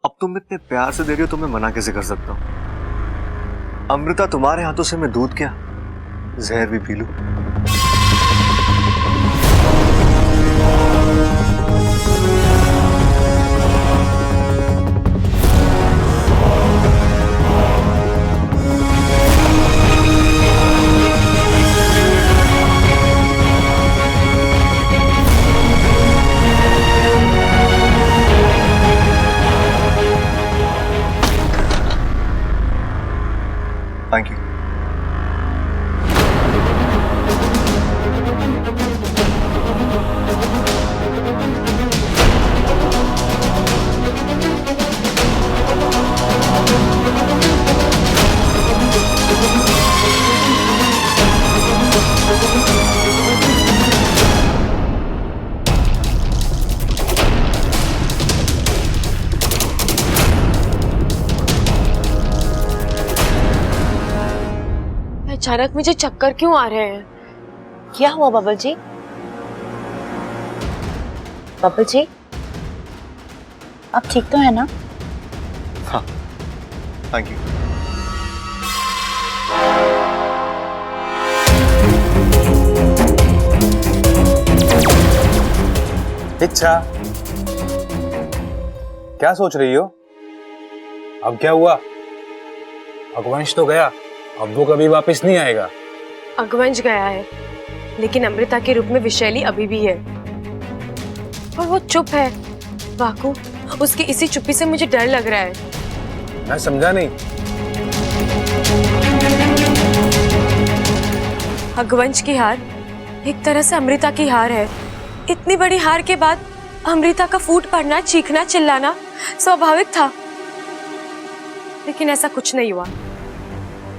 अब तुम इतने प्यार से दे रही हो तो मैं मना कैसे कर सकता हूं? अमृता, तुम्हारे हाथों से मैं दूध क्या जहर भी पी लूं। Thank you. अचानक मुझे चक्कर क्यों आ रहे हैं? क्या हुआ बबल जी? बबल जी, आप ठीक तो है ना? हाँ, थैंक यू। इच्छा, क्या सोच रही हो? अब क्या हुआ? अगवंश तो गया, अब वो कभी वापस नहीं आएगा। अगवंश गया है, लेकिन अमृता के रूप में विशैली अभी भी है और वो चुप है। वाकू, उसकी इसी चुप्पी से मुझे डर लग रहा है। मैं समझा नहीं। अगवंश की हार एक तरह से अमृता की हार है। इतनी बड़ी हार के बाद अमृता का फूट पड़ना, चीखना, चिल्लाना स्वाभाविक था, लेकिन ऐसा कुछ नहीं हुआ।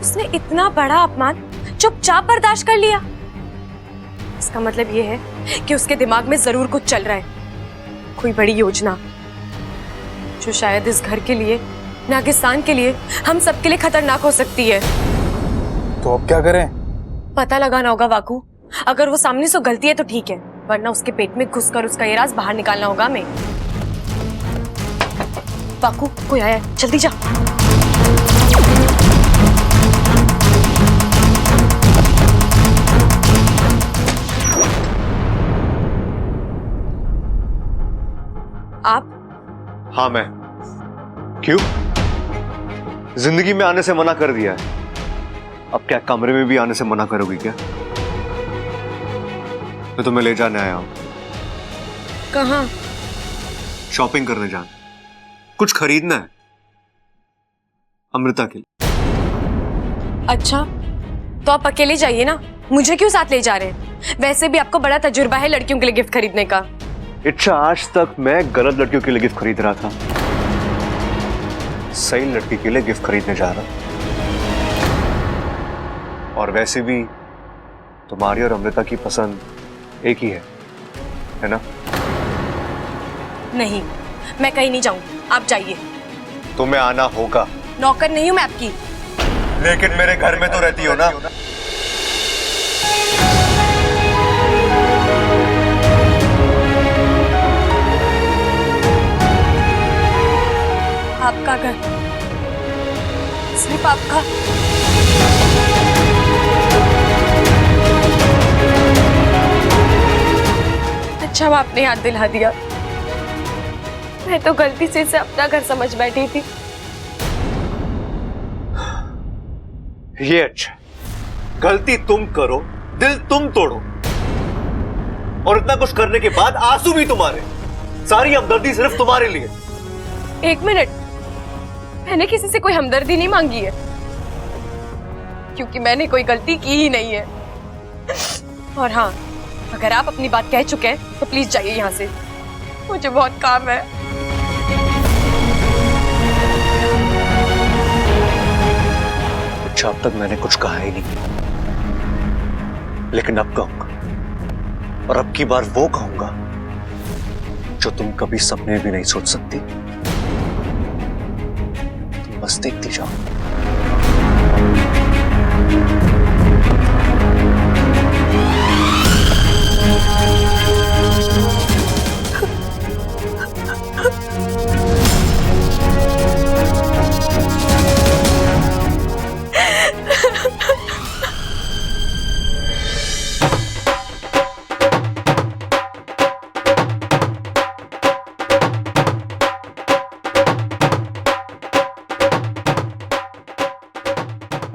उसने इतना बड़ा अपमान चुपचाप बर्दाश्त कर लिया। इसका मतलब ये है कि उसके दिमाग में जरूर कुछ चल रहा है, कोई बड़ी योजना जो शायद इस घर के लिए, नागिस्तान के लिए, हम सबके लिए खतरनाक हो सकती है। तो अब क्या करें? पता लगाना होगा वाकू। अगर वो सामने से गलती है तो ठीक है, वरना उसके पेट में घुसकर उसका ये राज बाहर निकालना होगा हमें। वाकू, कोई आया है, जल्दी जा। आप? हाँ, मैं। क्यों? जिंदगी में आने से मना कर दिया है, अब क्या कमरे में भी आने से मना करोगी क्या? मैं तुम्हें ले जाने आया हूं। कहाँ? शॉपिंग करने जाना, कुछ खरीदना है अमृता के लिए। अच्छा, तो आप अकेले जाइए ना, मुझे क्यों साथ ले जा रहे हैं? वैसे भी आपको बड़ा तजुर्बा है लड़कियों के लिए गिफ्ट खरीदने का। इच्छा, आज तक मैं गलत लड़कियों के लिए गिफ्ट खरीद रहा था, सही लड़की के लिए गिफ्ट खरीदने जा रहा। और वैसे भी तुम्हारी और अमृता की पसंद एक ही है ना? नहीं, मैं कहीं नहीं जाऊं, आप जाइए। तुम्हें आना होगा। नौकर नहीं हूं मैं आपकी। लेकिन मेरे घर में तो रहती हो ना। आपका घर, सिर्फ आपका। अच्छा, आपने याद दिला दिया। मैं तो गलती से इसे अपना घर समझ बैठी थी। ये अच्छा, गलती तुम करो, दिल तुम तोड़ो, और इतना कुछ करने के बाद आंसू भी तुम्हारे, सारी हमदर्दी सिर्फ तुम्हारे लिए। एक मिनट, मैंने किसी से कोई हमदर्दी नहीं मांगी है, क्योंकि मैंने कोई गलती की ही नहीं है। और हाँ, अगर आप अपनी बात कह चुके हैं तो प्लीज जाइए यहाँ से, मुझे बहुत काम है। अच्छा, अब तक मैंने कुछ कहा ही नहीं, लेकिन अब कहूंगा, और अब की बार वो कहूंगा जो तुम कभी सपने में भी नहीं सोच सकती। तुम बस देखती जाओ।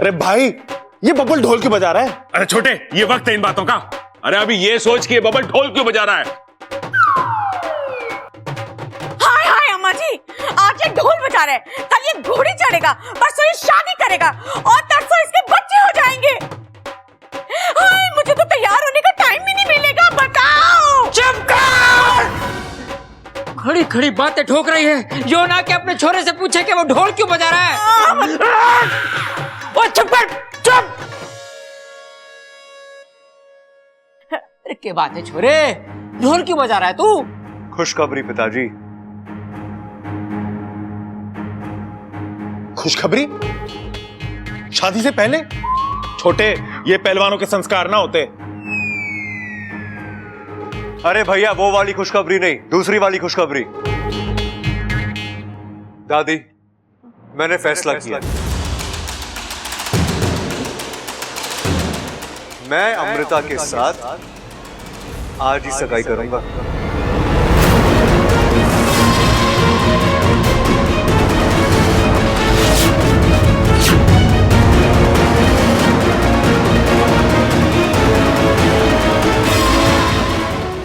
अरे भाई, ये बबल ढोल क्यों बजा रहा है? अरे छोटे, ये वक्त है इन बातों का। अरे अभी ये सोच के बबल ढोल क्यों बजा रहा है? हाय हाय अम्मा जी, आज ये ढोल बजा रहे हैं, कल ये घोड़ी चढ़ेगा, परसों ये शादी करेगा और तरसों इसके बच्चे हो जाएंगे। हाय, मुझे तो तैयार होने का टाइम भी नहीं मिलेगा। बताओ। चुप कर! खड़ी खड़ी बातें ठोक रही है। यो ना कि अपने छोरे से पूछे कि वो ढोल क्यों बजा रहा है। ओ चुप कर, चुप! अरे क्या बात है छोरे, ढोल क्यों बजा रहा है तू? खुशखबरी पिताजी। खुशखबरी? शादी से पहले? छोटे, ये पहलवानों के संस्कार ना होते। अरे भैया, वो वाली खुशखबरी नहीं, दूसरी वाली खुशखबरी। दादी, मैंने फैसला किया। मैं अमृता के साथ आज ही सगाई करूंगा।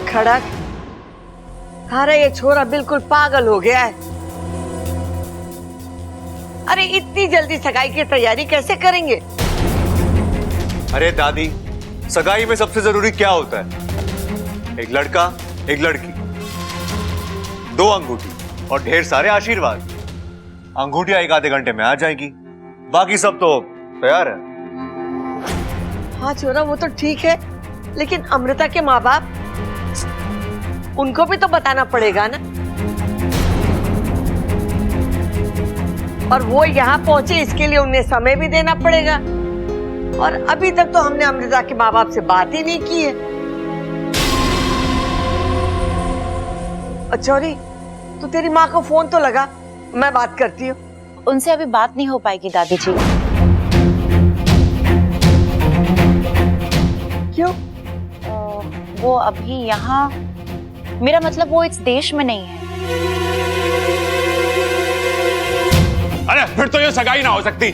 खड़क, अरे ये छोरा बिल्कुल पागल हो गया है। अरे इतनी जल्दी सगाई की तैयारी कैसे करेंगे? अरे दादी, सगाई में सबसे जरूरी क्या होता है? एक लड़का, एक लड़की, 2 अंगूठी और ढेर सारे आशीर्वाद। अंगूठियां 1 आधे घंटे में आ जाएगी, बाकी सब तो तैयार है। हाँ छोरा, वो तो ठीक है, लेकिन अमृता के माँ बाप, उनको भी तो बताना पड़ेगा ना। और वो यहाँ पहुंचे, इसके लिए उन्हें समय भी देना पड़ेगा। और अभी तक तो हमने अमृता के माँ बाप से बात ही नहीं की है। अच्छौरी, तू तेरी माँ को फोन तो लगा, मैं बात करती हूँ। उनसे अभी बात नहीं हो पाएगी दादी जी। क्यों? वो अभी यहाँ, मेरा मतलब वो इस देश में नहीं है। अरे फिर तो ये सगाई ना हो सकती।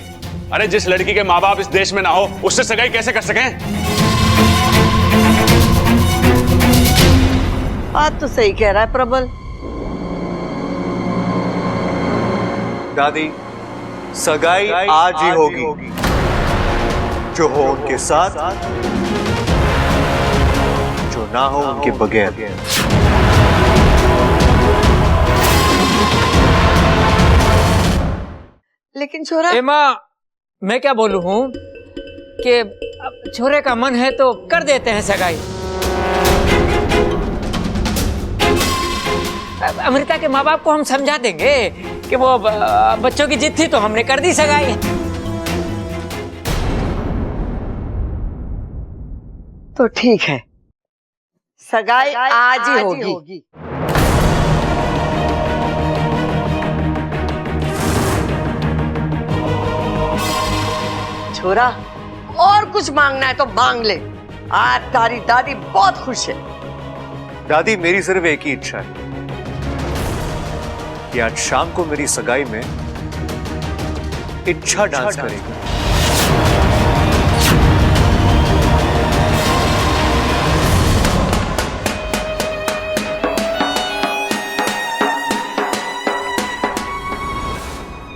अरे जिस लड़की के माँ बाप इस देश में ना हो, उससे सगाई कैसे कर सकें? बात तो सही कह रहा है प्रबल। दादी, सगाई आज ही होगी, जो हो उनके साथ, जो ना हो उनके बगैर। लेकिन छोरा, एमा, मैं क्या बोलूं हूँ कि अब छोरे का मन है तो कर देते हैं सगाई। अब अमृता के माँ बाप को हम समझा देंगे कि वो बच्चों की जिद थी तो हमने कर दी सगाई। तो ठीक है, सगाई आज ही होगी। छोरा, और कुछ मांगना है तो मांग ले। आज तारी दादी बहुत खुश है। दादी, मेरी सिर्फ एक ही इच्छा है कि आज शाम को मेरी सगाई में इच्छा डांस करेगी।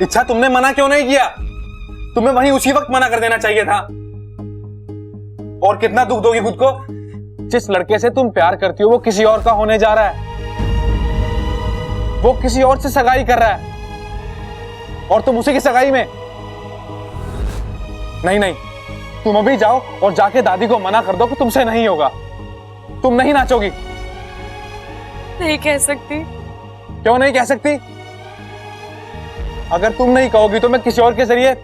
इच्छा तुमने मना क्यों नहीं किया? तुम्हें वहीं उसी वक्त मना कर देना चाहिए था। और कितना दुख दोगी खुद को? जिस लड़के से तुम प्यार करती हो वो किसी और का होने जा रहा है, वो किसी और से सगाई कर रहा है और तुम उसी की सगाई में। नहीं नहीं, तुम अभी जाओ और जाके दादी को मना कर दो कि तुमसे नहीं होगा, तुम नहीं नाचोगी। नहीं कह सकती। क्यों नहीं कह सकती? अगर तुम नहीं कहोगी तो मैं किसी और के जरिए,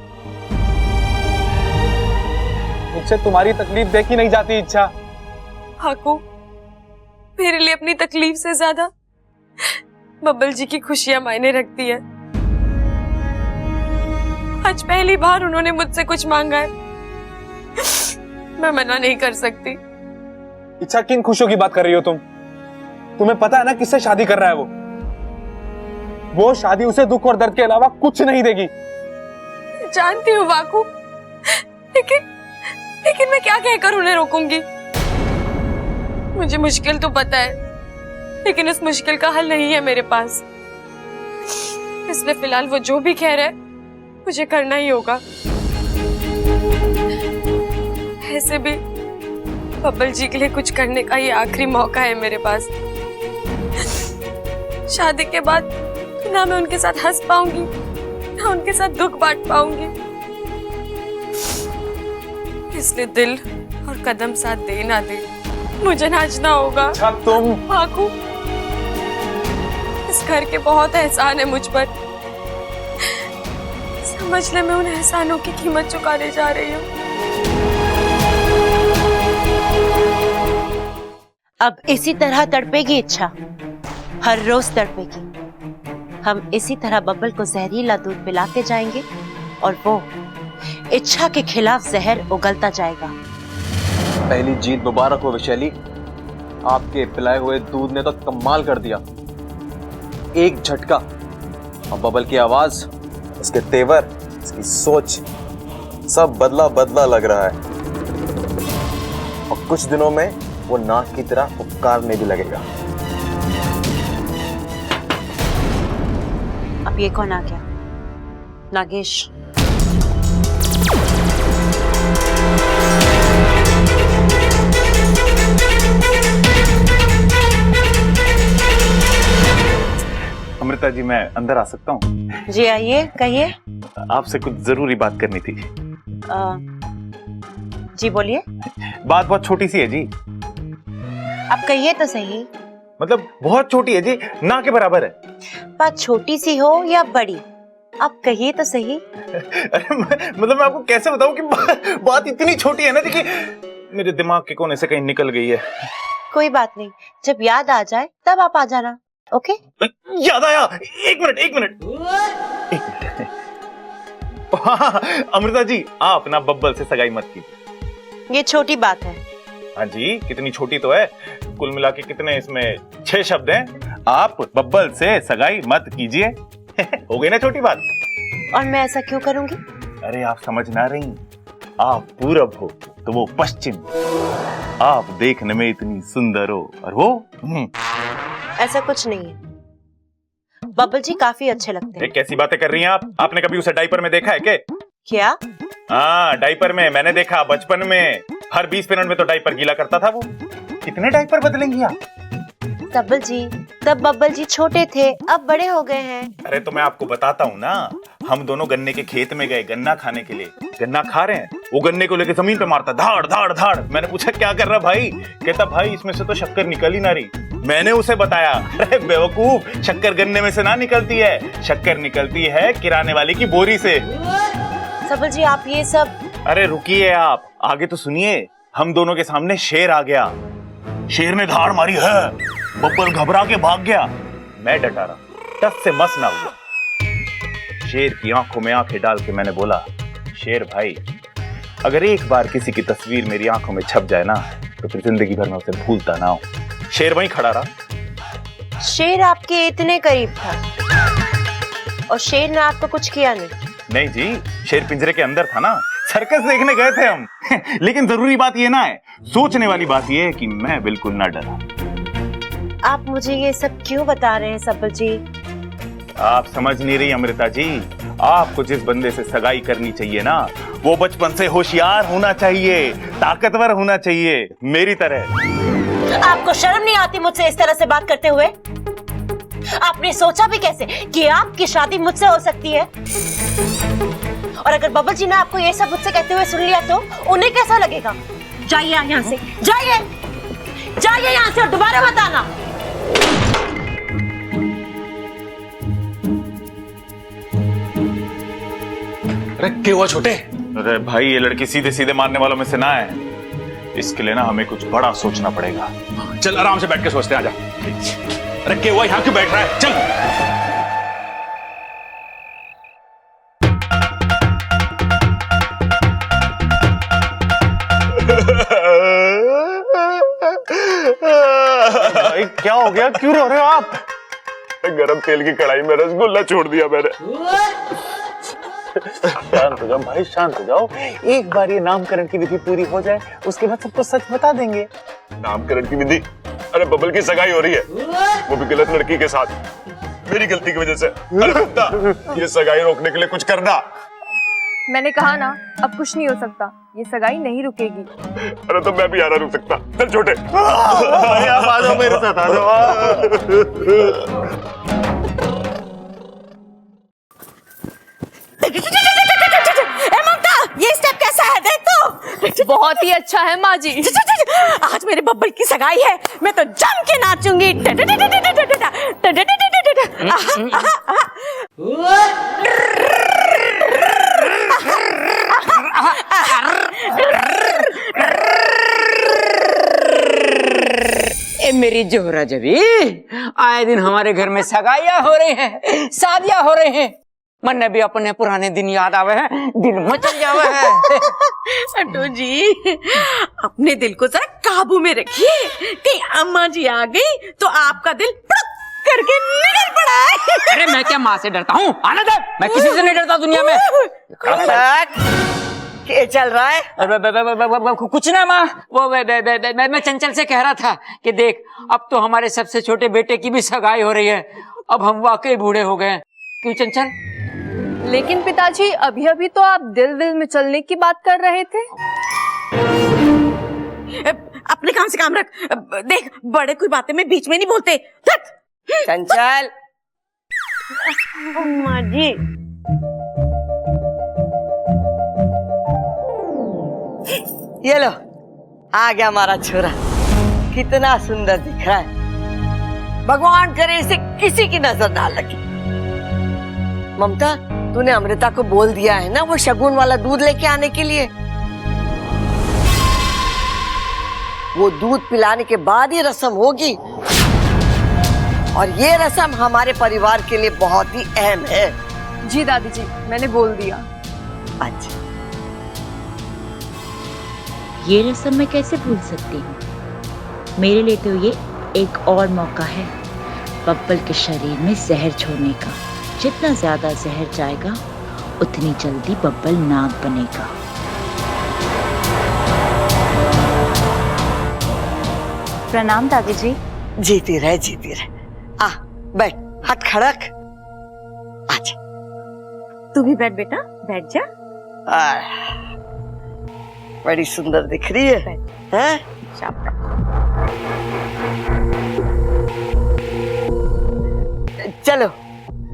मुझसे तुम्हारी तकलीफ देखी नहीं जाती इच्छा। हाकू, मेरे लिए अपनी तकलीफ से ज्यादा बब्बल जी की खुशियां मायने रखती है। आज पहली बार उन्होंने मुझसे कुछ मांगा है, मैं मना नहीं कर सकती। इच्छा, किन खुशियों की बात कर रही हो तुम? तुम्हें पता है ना किससे शादी कर रहा है वो शादी उसे दुख और दर्द के अलावा कुछ नहीं देगी। जानती हूँ वाकू, लेकिन मैं क्या कहकर उन्हें रोकूंगी? मुझे मुश्किल तो पता है, लेकिन उस मुश्किल का हल नहीं है मेरे पास। इसलिए फिलहाल वो जो भी कह रहे हैं मुझे करना ही होगा। ऐसे भी बब्बल जी के लिए कुछ करने का ये आखिरी मौका है मेरे पास। शादी के बाद ना मैं उनके साथ हंस पाऊंगी, ना उनके साथ दुख बांट पाऊंगी। इसलिए दिल और कदम साथ दे ना दे, मुझे नाचना होगा। अच्छा तुम भागू। इस घर के बहुत एहसान है मुझ पर। समझ ले, मैं उन एहसानों की कीमत चुकाने जा रही हूँ। अब इसी तरह तड़पेगी इच्छा, हर रोज तड़पेगी। हम इसी तरह बब्बल को जहरीला दूध पिलाते जाएंगे और वो इच्छा के खिलाफ जहर उगलता जाएगा। पहली जीत मुबारक हो वैशाली, आपके पिलाए हुए दूध ने तो कमाल कर दिया। एक झटका और बबल की आवाज, उसके तेवर, उसकी सोच, सब बदला बदला लग रहा है। और कुछ दिनों में वो नाक की तरह उपकारने भी लगेगा। अब ये कौन आ गया? नागेश। अमृता जी, मैं अंदर आ सकता हूँ? जी आइए, कहिए। आपसे कुछ जरूरी बात करनी थी। जी बोलिए। बात बहुत छोटी सी है जी। आप कहिए तो सही। मतलब बहुत छोटी है जी, ना के बराबर है। बात छोटी सी हो या बड़ी, आप कहिए तो सही। अरे मतलब मैं आपको कैसे बताऊं कि बात इतनी छोटी है ना जी कि मेरे दिमाग के कोने से कहीं निकल गई है। कोई बात नहीं, जब याद आ जाए तब आप आ जाना। ओके? याद आया। एक मिनट। हाँ, अमृता जी, आप ना बब्बल से सगाई मत कीजिए। ये छोटी बात है। हाँ जी, कितनी छोटी तो है। कुल मिला के कितने इसमें 6 शब्द हैं। आप बब्बल से सगाई मत कीजिए। हो गई ना छोटी बात। और मैं ऐसा क्यों करूंगी? अरे आप समझ ना रही, आप पूरब हो तो वो पश्चिम। आप देखने में इतनी सुंदर हो और वो ऐसा कुछ नहीं है, बब्बल जी काफी अच्छे लगते हैं। कैसी बातें कर रही हैं आप? आपने कभी उसे डायपर में देखा है क्या? हाँ, डायपर में मैंने देखा बचपन में। हर 20 मिनट में तो डायपर गीला करता था वो। कितने डायपर बदलेंगी आप? तब बब्बल जी छोटे थे, अब बड़े हो गए हैं। अरे तो मैं आपको बताता हूँ ना, हम दोनों गन्ने के खेत में गए गन्ना खाने के लिए। गन्ना खा रहे हैं, वो गन्ने को लेके जमीन पे मारता, धाड़ धाड़ धाड़। मैंने पूछा क्या कर रहा भाई? कहता भाई इसमें से तो शक्कर निकल ही ना रही। मैंने उसे बताया, अरे बेवकूफ, शक्कर गन्ने में से ना निकलती है, शक्कर निकलती है किराने वाले की बोरी से। सबल जी आप ये सब। अरे रुकिए, आप आगे तो सुनिए। हम दोनों के सामने शेर आ गया। शेर ने धाड़ मारी है, बब्बल घबरा के भाग गया। मैं डटा रहा, टस से मस ना हुआ। शेर की आंखों में आंखें डाल के मैंने बोला, शेर भाई, अगर एक बार किसी की तस्वीर मेरी आंखों में छप जाए ना, तो फिर जिंदगी भर में उसे भूलता ना हूं। शेर वहीं खड़ा रहा। शेर आपके इतने करीब था और शेर ने आपको कुछ किया नहीं? नहीं जी, शेर पिंजरे के अंदर था ना, सर्कस देखने गए थे हम। लेकिन जरूरी बात ये ना है, सोचने वाली बात ये है कि मैं बिल्कुल ना डरा। आप मुझे ये सब क्यों बता रहे हैं सबल जी? आप समझ नहीं रही अमृता जी, आपको जिस बंदे से सगाई करनी चाहिए ना, वो बचपन से होशियार होना चाहिए, ताकतवर होना चाहिए, मेरी तरह। आपको शर्म नहीं आती मुझसे इस तरह से बात करते हुए? आपने सोचा भी कैसे कि आपकी शादी मुझसे हो सकती है? और अगर बब्बल जी ने आपको ये सब मुझसे कहते हुए सुन लिया तो उन्हें कैसा लगेगा? जाइए यहाँ से, जाइए यहाँ से और दोबारा मत आना। अरे क्या हुआ छोटे? अरे भाई, ये लड़की सीधे सीधे मारने वालों में से ना है। इसके लिए ना हमें कुछ बड़ा सोचना पड़ेगा। चल आराम से बैठ के सोचते हैं, आजा। अरे क्या हुआ, यहाँ क्यों बैठ रहा है? चल। भाई क्या हो गया, क्यों रो रहे हो आप? गरम तेल की कढ़ाई में रसगुल्ला छोड़ दिया मैंने। शांत हो जाओ भाई, शांत हो जाओ। एक बार ये नामकरण की विधि पूरी हो जाए, उसके बाद सबको सच बता देंगे। नामकरण की विधि? अरे बबल की सगाई हो रही है, वो भी गलत लड़की के साथ, मेरी गलती की वजह से। अरे ममता, ये सगाई रोकने के लिए कुछ करना। मैंने कहा ना, अब कुछ नहीं हो सकता, ये सगाई नहीं रुकेगी। अरे तो मैं भी आ रहा रुक सकता। चल छोटे, भाई आप आ जाओ मेरे साथ, आ जाओ। ममता, ये स्टेप कैसा है देख तो। बहुत ही अच्छा है माँ जी। आज मेरे बब्बल की सगाई है, मैं तो जम के नाचूंगी। ए मेरी जोहरा जबी, आए दिन हमारे घर में सगाइयां हो रही हैं, शादियां हो रही हैं। मन ने भी अपने पुराने दिन याद आवे हैं, दिल मचल जावे है। अड्डू जी, अपने दिल को जरा काबू में रखिए, कहीं अम्मा जी आ गई तो आपका दिल पड़क करके निकल पड़ा है। अरे मैं क्या माँ से डरता हूँ? आने दे, मैं किसी से नहीं डरता दुनिया में। क्या चल रहा है? कुछ ना माँ, वो मैं चंचल से कह रहा था कि देख, अब तो हमारे सबसे छोटे बेटे की भी सगाई हो रही है, अब हम वाकई बूढ़े हो गए। क्यों चंचल? लेकिन पिताजी, अभी अभी तो आप दिल दिल में चलने की बात कर रहे थे। अपने काम से काम रख। देख, बड़े कोई बातें में बीच में नहीं बोलते। चंचल, अम्मा जी, ये लो, आ गया हमारा छोरा। कितना सुंदर दिख रहा है, भगवान करे इसे किसी की नजर ना लगे। ममता, तूने अमृता को बोल दिया है ना वो शगुन वाला दूध लेके आने के लिए? वो दूध पिलाने के बाद ही रस्म होगी, और ये रस्म हमारे परिवार के लिए बहुत ही अहम है। जी दादी जी, मैंने बोल दिया। अच्छा, ये रस्म मैं कैसे भूल सकती हूँ? मेरे लिए तो ये एक और मौका है बब्बल के शरीर में जहर छोड़ने का। जितना ज्यादा जहर जाएगा, उतनी जल्दी बब्बल नाग बनेगा। प्रणाम दादी जी। जीती रहे, जीती रहे। आ, बैठ, हाथ खड़क। अच्छा, तू भी बैठ बेटा, बैठ जा। बड़ी सुंदर दिख रही है, हैं? चलो,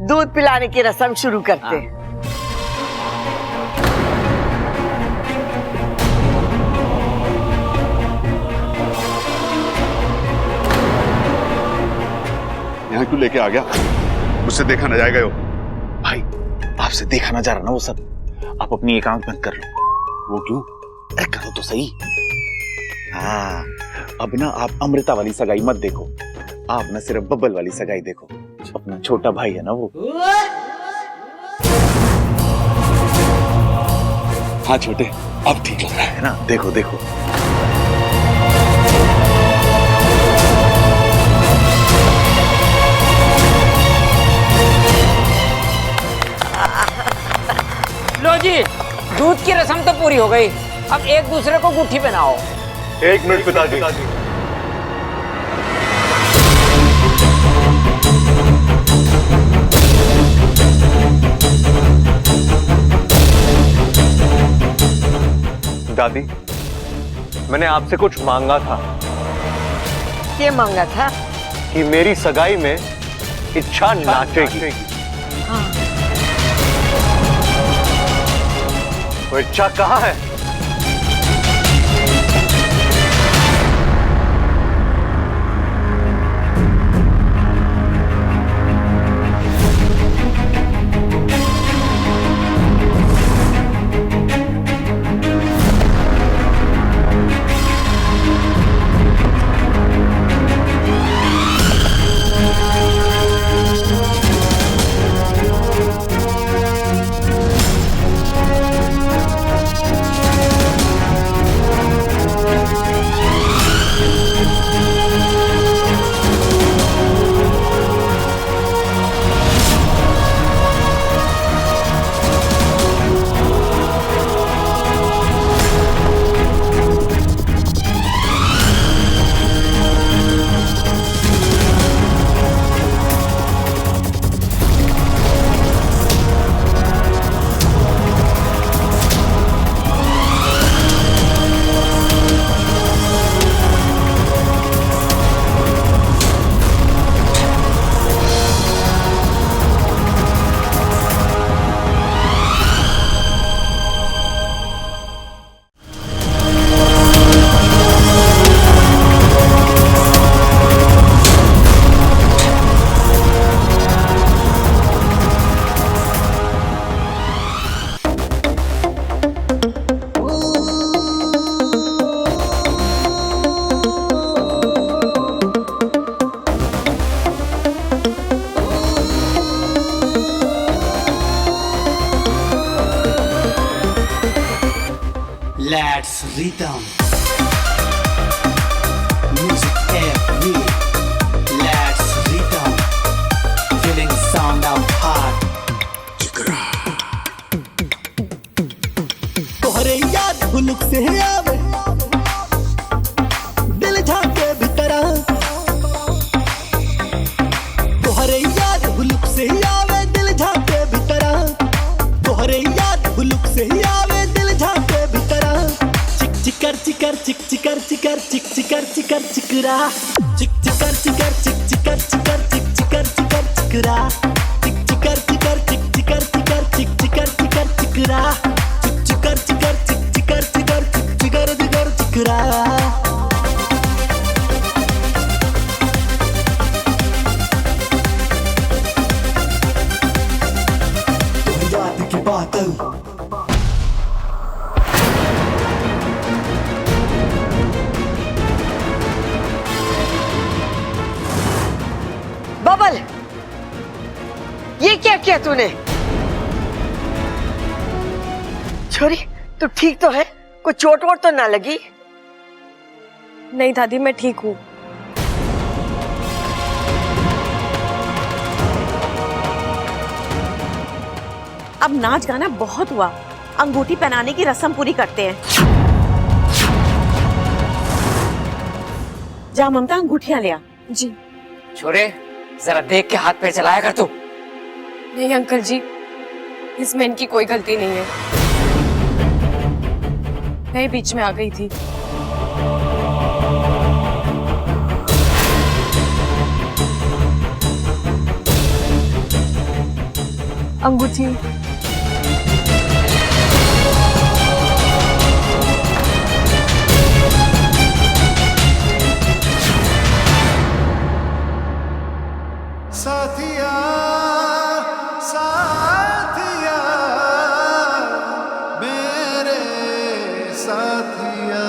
दूध पिलाने की रस्म शुरू करते हैं। यहाँ क्यों लेके आ गया? मुझसे देखा न जाएगा। भाई, आपसे देखा ना जा रहा ना वो सब। आप अपनी एक आंख बंद कर लो। वो क्यों? अरे करो तो सही। हाँ, अब ना आप अमृता वाली सगाई मत देखो, आप ना सिर्फ बब्बल वाली सगाई देखो। अपना छोटा भाई है ना वो। हाँ छोटे, अब ठीक लग रहा है ना? देखो देखो। लो जी, दूध की रस्म तो पूरी हो गई, अब एक दूसरे को गुट्ठी पहनाओ। एक मिनट पिताजी। दादी, मैंने आपसे कुछ मांगा था। क्या मांगा था? कि मेरी सगाई में इच्छा नाचेगी। वो इच्छा कहाँ है? Let's rhythm. Music every. Let's rhythm. Feeling sound of heart. तोहरे याद हुलुक से आवे दिल झांके भीतर तोहरे याद हुलुक से आवे दिल झांके भीतर तोहरे याद हुलुक से आवे दिल झांके भीतर चिक चिकर चिकर चिक चिकर चिकर चिक चिकर चिकर चिकरा चिक चिकर चिकर चिक चिकर चिकर चिक चिकर चिकर चिकरा चिक चिकर चिकर चिक चिकर चिकर चिक चिकर चिकर चिकरा चिक चिकर चिकर चिक चिकर चिकर चिक चिकर चिकर चिकरा याद की बातल बबल, ये क्या किया तूने? छोरी, तू ठीक तो है? कोई चोट वोट तो ना लगी? नहीं दादी, मैं ठीक हूँ। अब नाच गाना बहुत हुआ, अंगूठी पहनाने की रस्म पूरी करते हैं। जा ममता, अंगूठियां लिया। जी। छोरे, जरा देख के हाथ पे चलाया कर तू। नहीं अंकल जी, इसमें इनकी कोई गलती नहीं है, मैं बीच में आ गई थी। अंगूठी। साथिया साथिया मेरे साथिया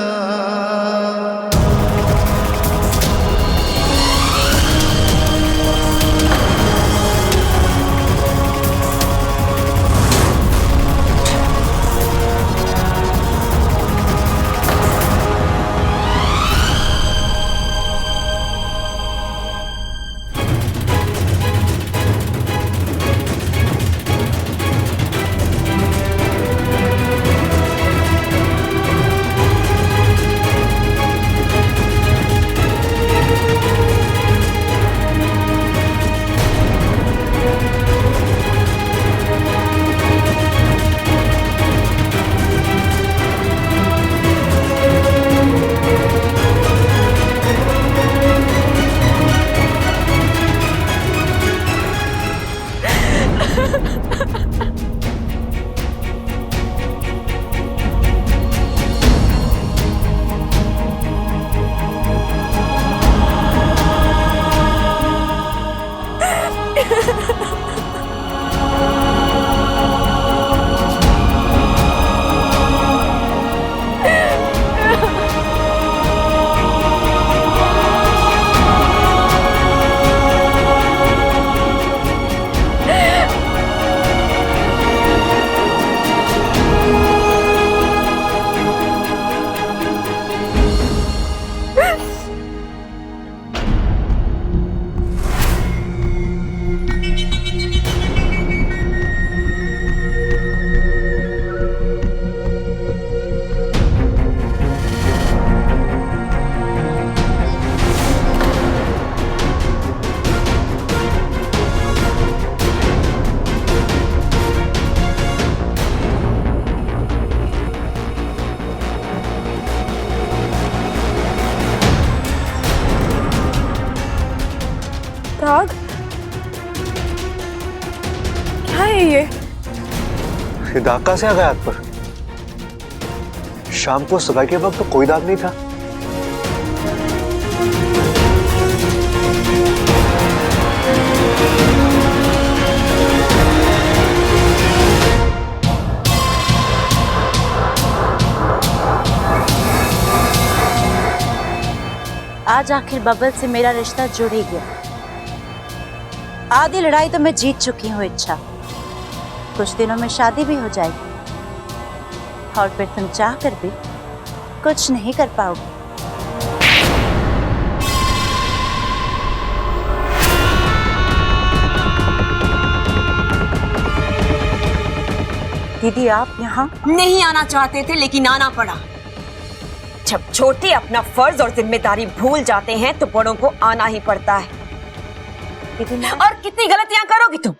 दाग? क्या है ये? दाग कहाँ से आ गया हाथ पर? शाम को सगाई के वक्त तो कोई दाग नहीं था। आज आखिर बबल से मेरा रिश्ता जुड़ ही गया। आधी लड़ाई तो मैं जीत चुकी हूँ इच्छा। कुछ दिनों में शादी भी हो जाएगी और फिर तुम चाह कर भी कुछ नहीं कर पाओगे। दीदी आप यहाँ नहीं आना चाहते थे लेकिन आना पड़ा। जब छोटे अपना फर्ज और जिम्मेदारी भूल जाते हैं तो बड़ों को आना ही पड़ता है। और कितनी गलतियां करोगी तुम?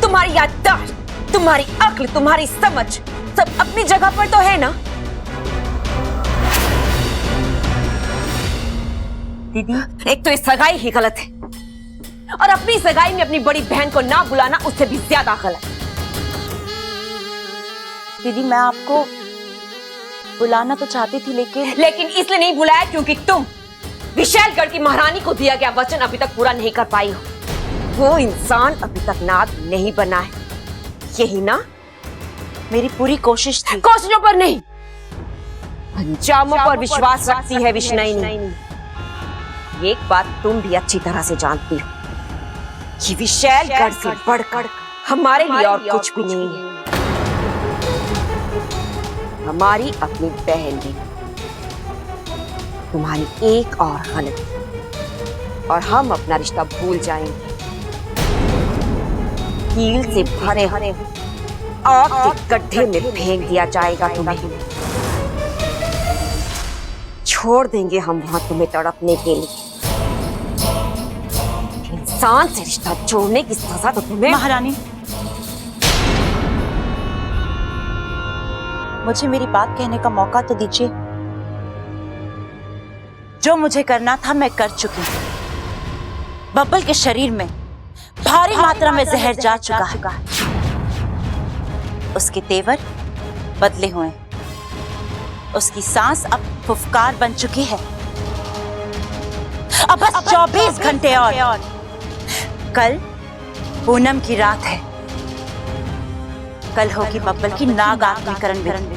तुम्हारी याददाश्त, तुम्हारी अक्ल, तुम्हारी समझ सब अपनी जगह पर तो है ना? दीदी एक तो इस सगाई ही गलत है और अपनी सगाई में अपनी बड़ी बहन को ना बुलाना उससे भी ज्यादा गलत। दीदी मैं आपको बुलाना तो चाहती थी लेकिन इसलिए नहीं बुलाया क्योंकि तुम विशालगढ़ की महारानी को दिया गया वचन अभी तक पूरा नहीं कर पाई हो। वो इंसान अभी तक नाग नहीं बना है, यही ना? मेरी पूरी कोशिश थी। कोशिशों पर नहीं, अंजामों पर विश्वास रखती है विष्णुनी। एक बात तुम भी अच्छी तरह से जानती हो कि विशालगढ़ से बढ़कर हमारे लिए और कुछ भी नहीं है। हमारी अपनी बहन भी तुम्हारी एक और गलती और हम अपना रिश्ता भूल जाएंगे। कील से भरे आग के गड्ढे में फेंक दिया जाएगा तुम्हें। छोड़ देंगे हम वहां तुम्हें तड़पने के लिए। इंसान से रिश्ता जोड़ने की सजा तो तुम्हें। महारानी मुझे मेरी बात कहने का मौका तो दीजिए। जो मुझे करना था मैं कर चुकी हूँ। बब्बल के शरीर में भारी मात्रा में जहर जा चुका है। उसके तेवर बदले हुए, उसकी सांस अब फुफकार बन चुकी है। अब बस 24 घंटे और। कल पूनम की रात है। कल होगी बब्बल की नाग आत्मीकरण विधि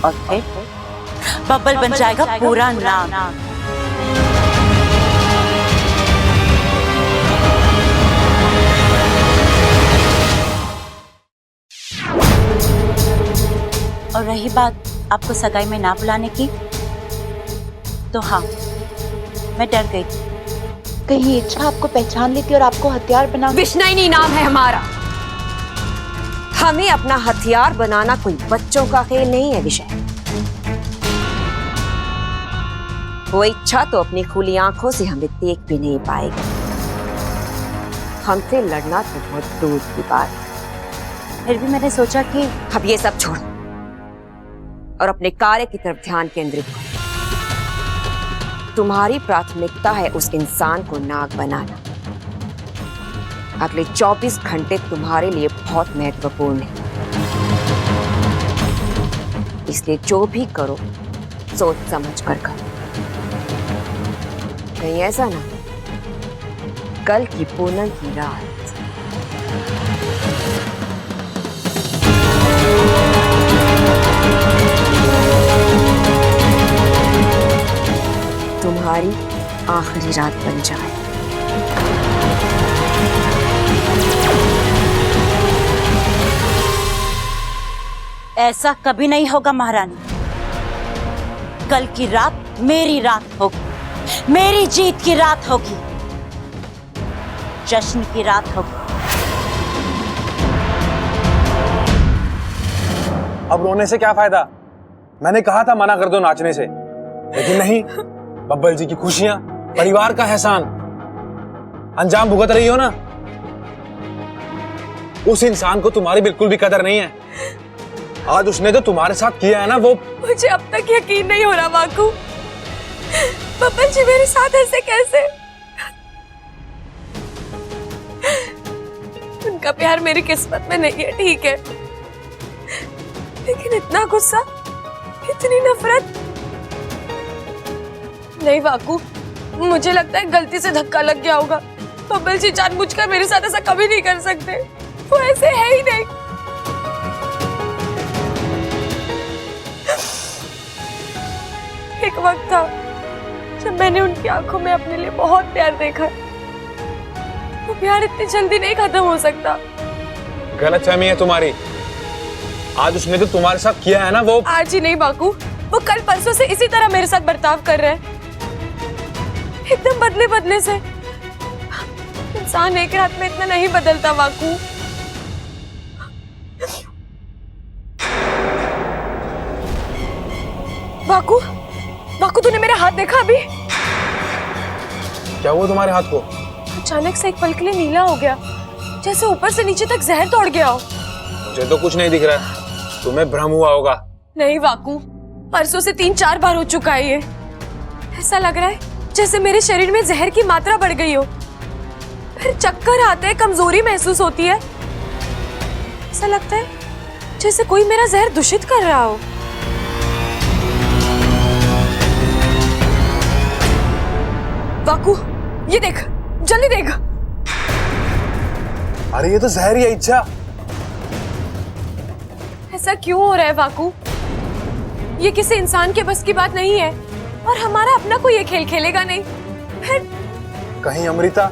और फिर बब्बल बन जाएगा पूरा नाग। और रही बात आपको सगाई में ना बुलाने की, तो हाँ मैं डर गई थी कहीं इच्छा आपको पहचान लेती और आपको हथियार बना। विष्णुनी नाम है हमारा। हमें अपना हथियार बनाना कोई बच्चों का खेल नहीं है विषय। वो इच्छा तो अपनी खुली आंखों से हमें देख भी नहीं पाएगी। हमसे लड़ना तो बहुत दूर की बात है। फिर भी मैंने सोचा कि अब ये सब छोड़ और अपने कार्य की तरफ ध्यान केंद्रित करो। तुम्हारी प्राथमिकता है उस इंसान को नाग बनाना। अगले 24 घंटे तुम्हारे लिए बहुत महत्वपूर्ण है, इसलिए जो भी करो सोच समझ कर करो। कहीं ऐसा ना कल की पूनम की रात तुम्हारी आखिरी रात बन जाए। ऐसा कभी नहीं होगा महारानी। कल की रात मेरी रात होगी, मेरी जीत की रात होगी, जश्न की रात होगी। अब रोने से क्या फायदा? मैंने कहा था मना कर दो नाचने से, लेकिन नहीं। बब्बल जी की खुशियां, परिवार का एहसान अंजाम भुगत रही हो ना। उस इंसान को तुम्हारी बिल्कुल भी कदर नहीं है। आज उसने तो तुम्हारे साथ किया है ना, वो मुझे अब तक यकीन नहीं हो रहा वाकू। बब्बल जी मेरे साथ ऐसे कैसे? उनका प्यार मेरी किस्मत में नहीं है, ठीक है, लेकिन इतना गुस्सा, इतनी नफरत नहीं वाकू। मुझे लगता है गलती से धक्का लग गया होगा। बब्बल जी जानबूझकर मेरे साथ ऐसा कभी नहीं कर सकते, वो ऐसे है ही नहीं। एक वक्त था जब मैंने उनकी आंखों में अपने लिए बहुत प्यार देखा। वो प्यार इतनी जल्दी नहीं खत्म हो सकता। गलतफहमी है तुम्हारी। आज उसने जो तुम्हारे साथ किया है ना वो आज ही नहीं बाकू, वो कल परसों से इसी तरह मेरे साथ बर्ताव कर रहे हैं, एकदम बदले बदले से। इंसान एक रात में इतना नहीं बदलता बाकू। बाकू, बाकू तूने मेरा हाथ देखा अभी? क्या हुआ तुम्हारे हाथ को? अचानक से एक पल के लिए नीला हो गया, जैसे ऊपर से नीचे तक जहर तोड़ गया हो। मुझे तो कुछ नहीं दिख रहा है, तुम्हें भ्रम हुआ होगा। नहीं बाकू, परसों से 3-4 बार हो चुका है ये। ऐसा लग रहा है जैसे मेरे शरीर में जहर की मात्रा बढ़ गई हो, फिर चक्कर आते हैं, कमजोरी महसूस होती है। ऐसा लगता है जैसे कोई मेरा जहर दूषित कर रहा हो। बाकू ये देख, जल्दी देख। अरे ये तो जहर ही है इच्छा। ऐसा क्यों हो रहा है बाकू? ये किसी इंसान के बस की बात नहीं है, और हमारा अपना कोई ये खेल खेलेगा नहीं। फिर कहीं अमृता?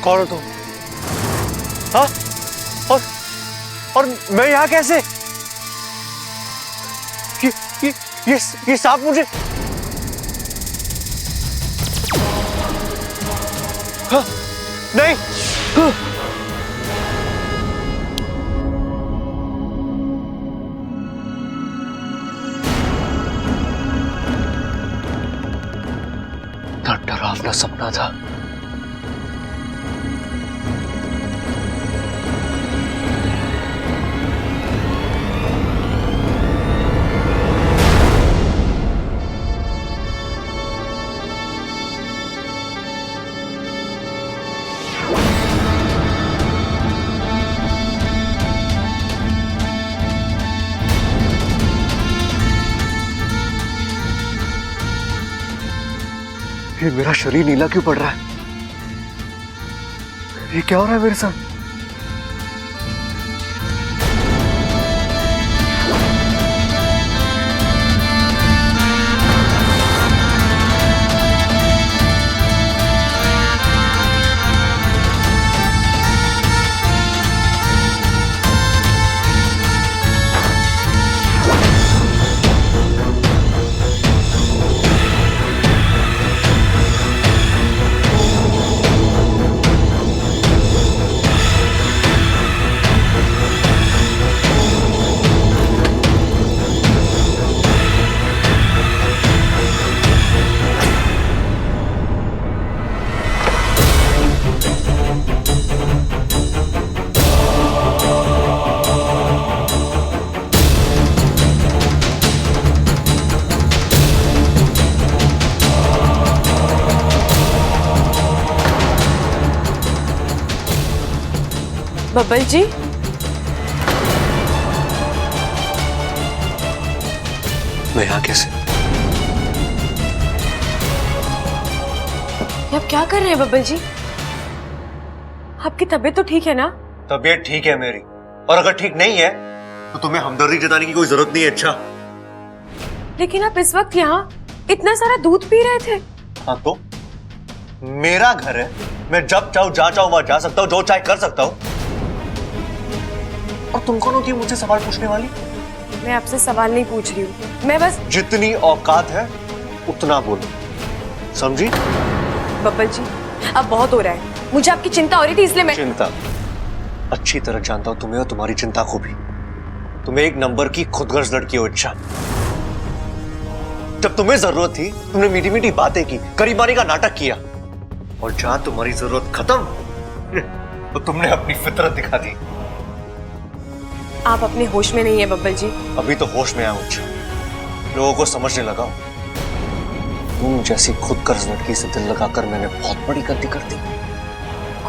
कौन हो तुम? हाँ? और मैं यहाँ कैसे? ये सांप मुझे, हाँ, नहीं, हाँ। डरावना सपना था। ये मेरा शरीर नीला क्यों पड़ रहा है? ये क्या हो रहा है मेरे साथ? बब्बल जी, मैं यहाँ कैसे? आप क्या कर रहे हैं बब्बल जी? आपकी तबीयत तो ठीक है ना? तबीयत ठीक है मेरी, और अगर ठीक नहीं है तो तुम्हें हमदर्दी जताने की कोई जरूरत नहीं है। अच्छा, लेकिन आप इस वक्त यहाँ इतना सारा दूध पी रहे थे। हाँ तो मेरा घर है, मैं जब चाहूँ जहाँ चाहूँ वहां जा सकता हूँ, जो चाहे कर सकता हूँ। और तुम कौन होती है मुझसे सवाल पूछने वाली? मैं आपसे सवाल नहीं पूछ रही हूँ, मैं बस जितनी औकात है उतना बोलो, समझी? बब्बल जी अब बहुत हो रहा है, मुझे आपकी चिंता हो रही थी इसलिए मैं। चिंता? अच्छी तरह जानता हूं तुम्हें और तुम्हारी चिंता को भी। तुम्हें एक नंबर की खुदगर्ज लड़की हो। अच्छा, जब तुम्हें जरूरत थी तुमने मीठी मीठी बातें की, करीबानी का नाटक किया, और जहां तुम्हारी जरूरत खत्म तो तुमने अपनी फितरत दिखा दी। आप अपने होश में नहीं है बब्बल जी। अभी तो होश में आया हूं। लोगों को समझने लगा हूं। तुम जैसी खुदगर्ज लड़की से दिल लगाकर मैंने बहुत बड़ी गलती कर दी।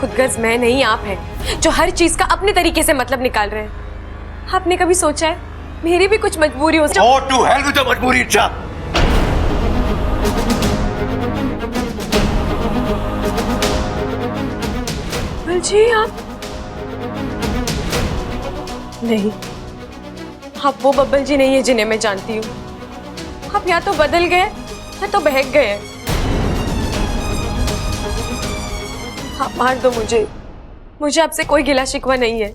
खुदगर्ज मैं नहीं, आप हैं जो हर चीज का अपने तरीके से मतलब निकाल रहे हैं। आपने कभी सोचा है मेरी भी कुछ मजबूरी हो? Go to hell with your मजबूरी इच्छा। जी आप नहीं, आप वो बब्बल जी नहीं है जिन्हें मैं जानती हूँ। आप या तो बदल गए या तो बहक गए। आप मार दो मुझे आपसे कोई गिला शिकवा नहीं है,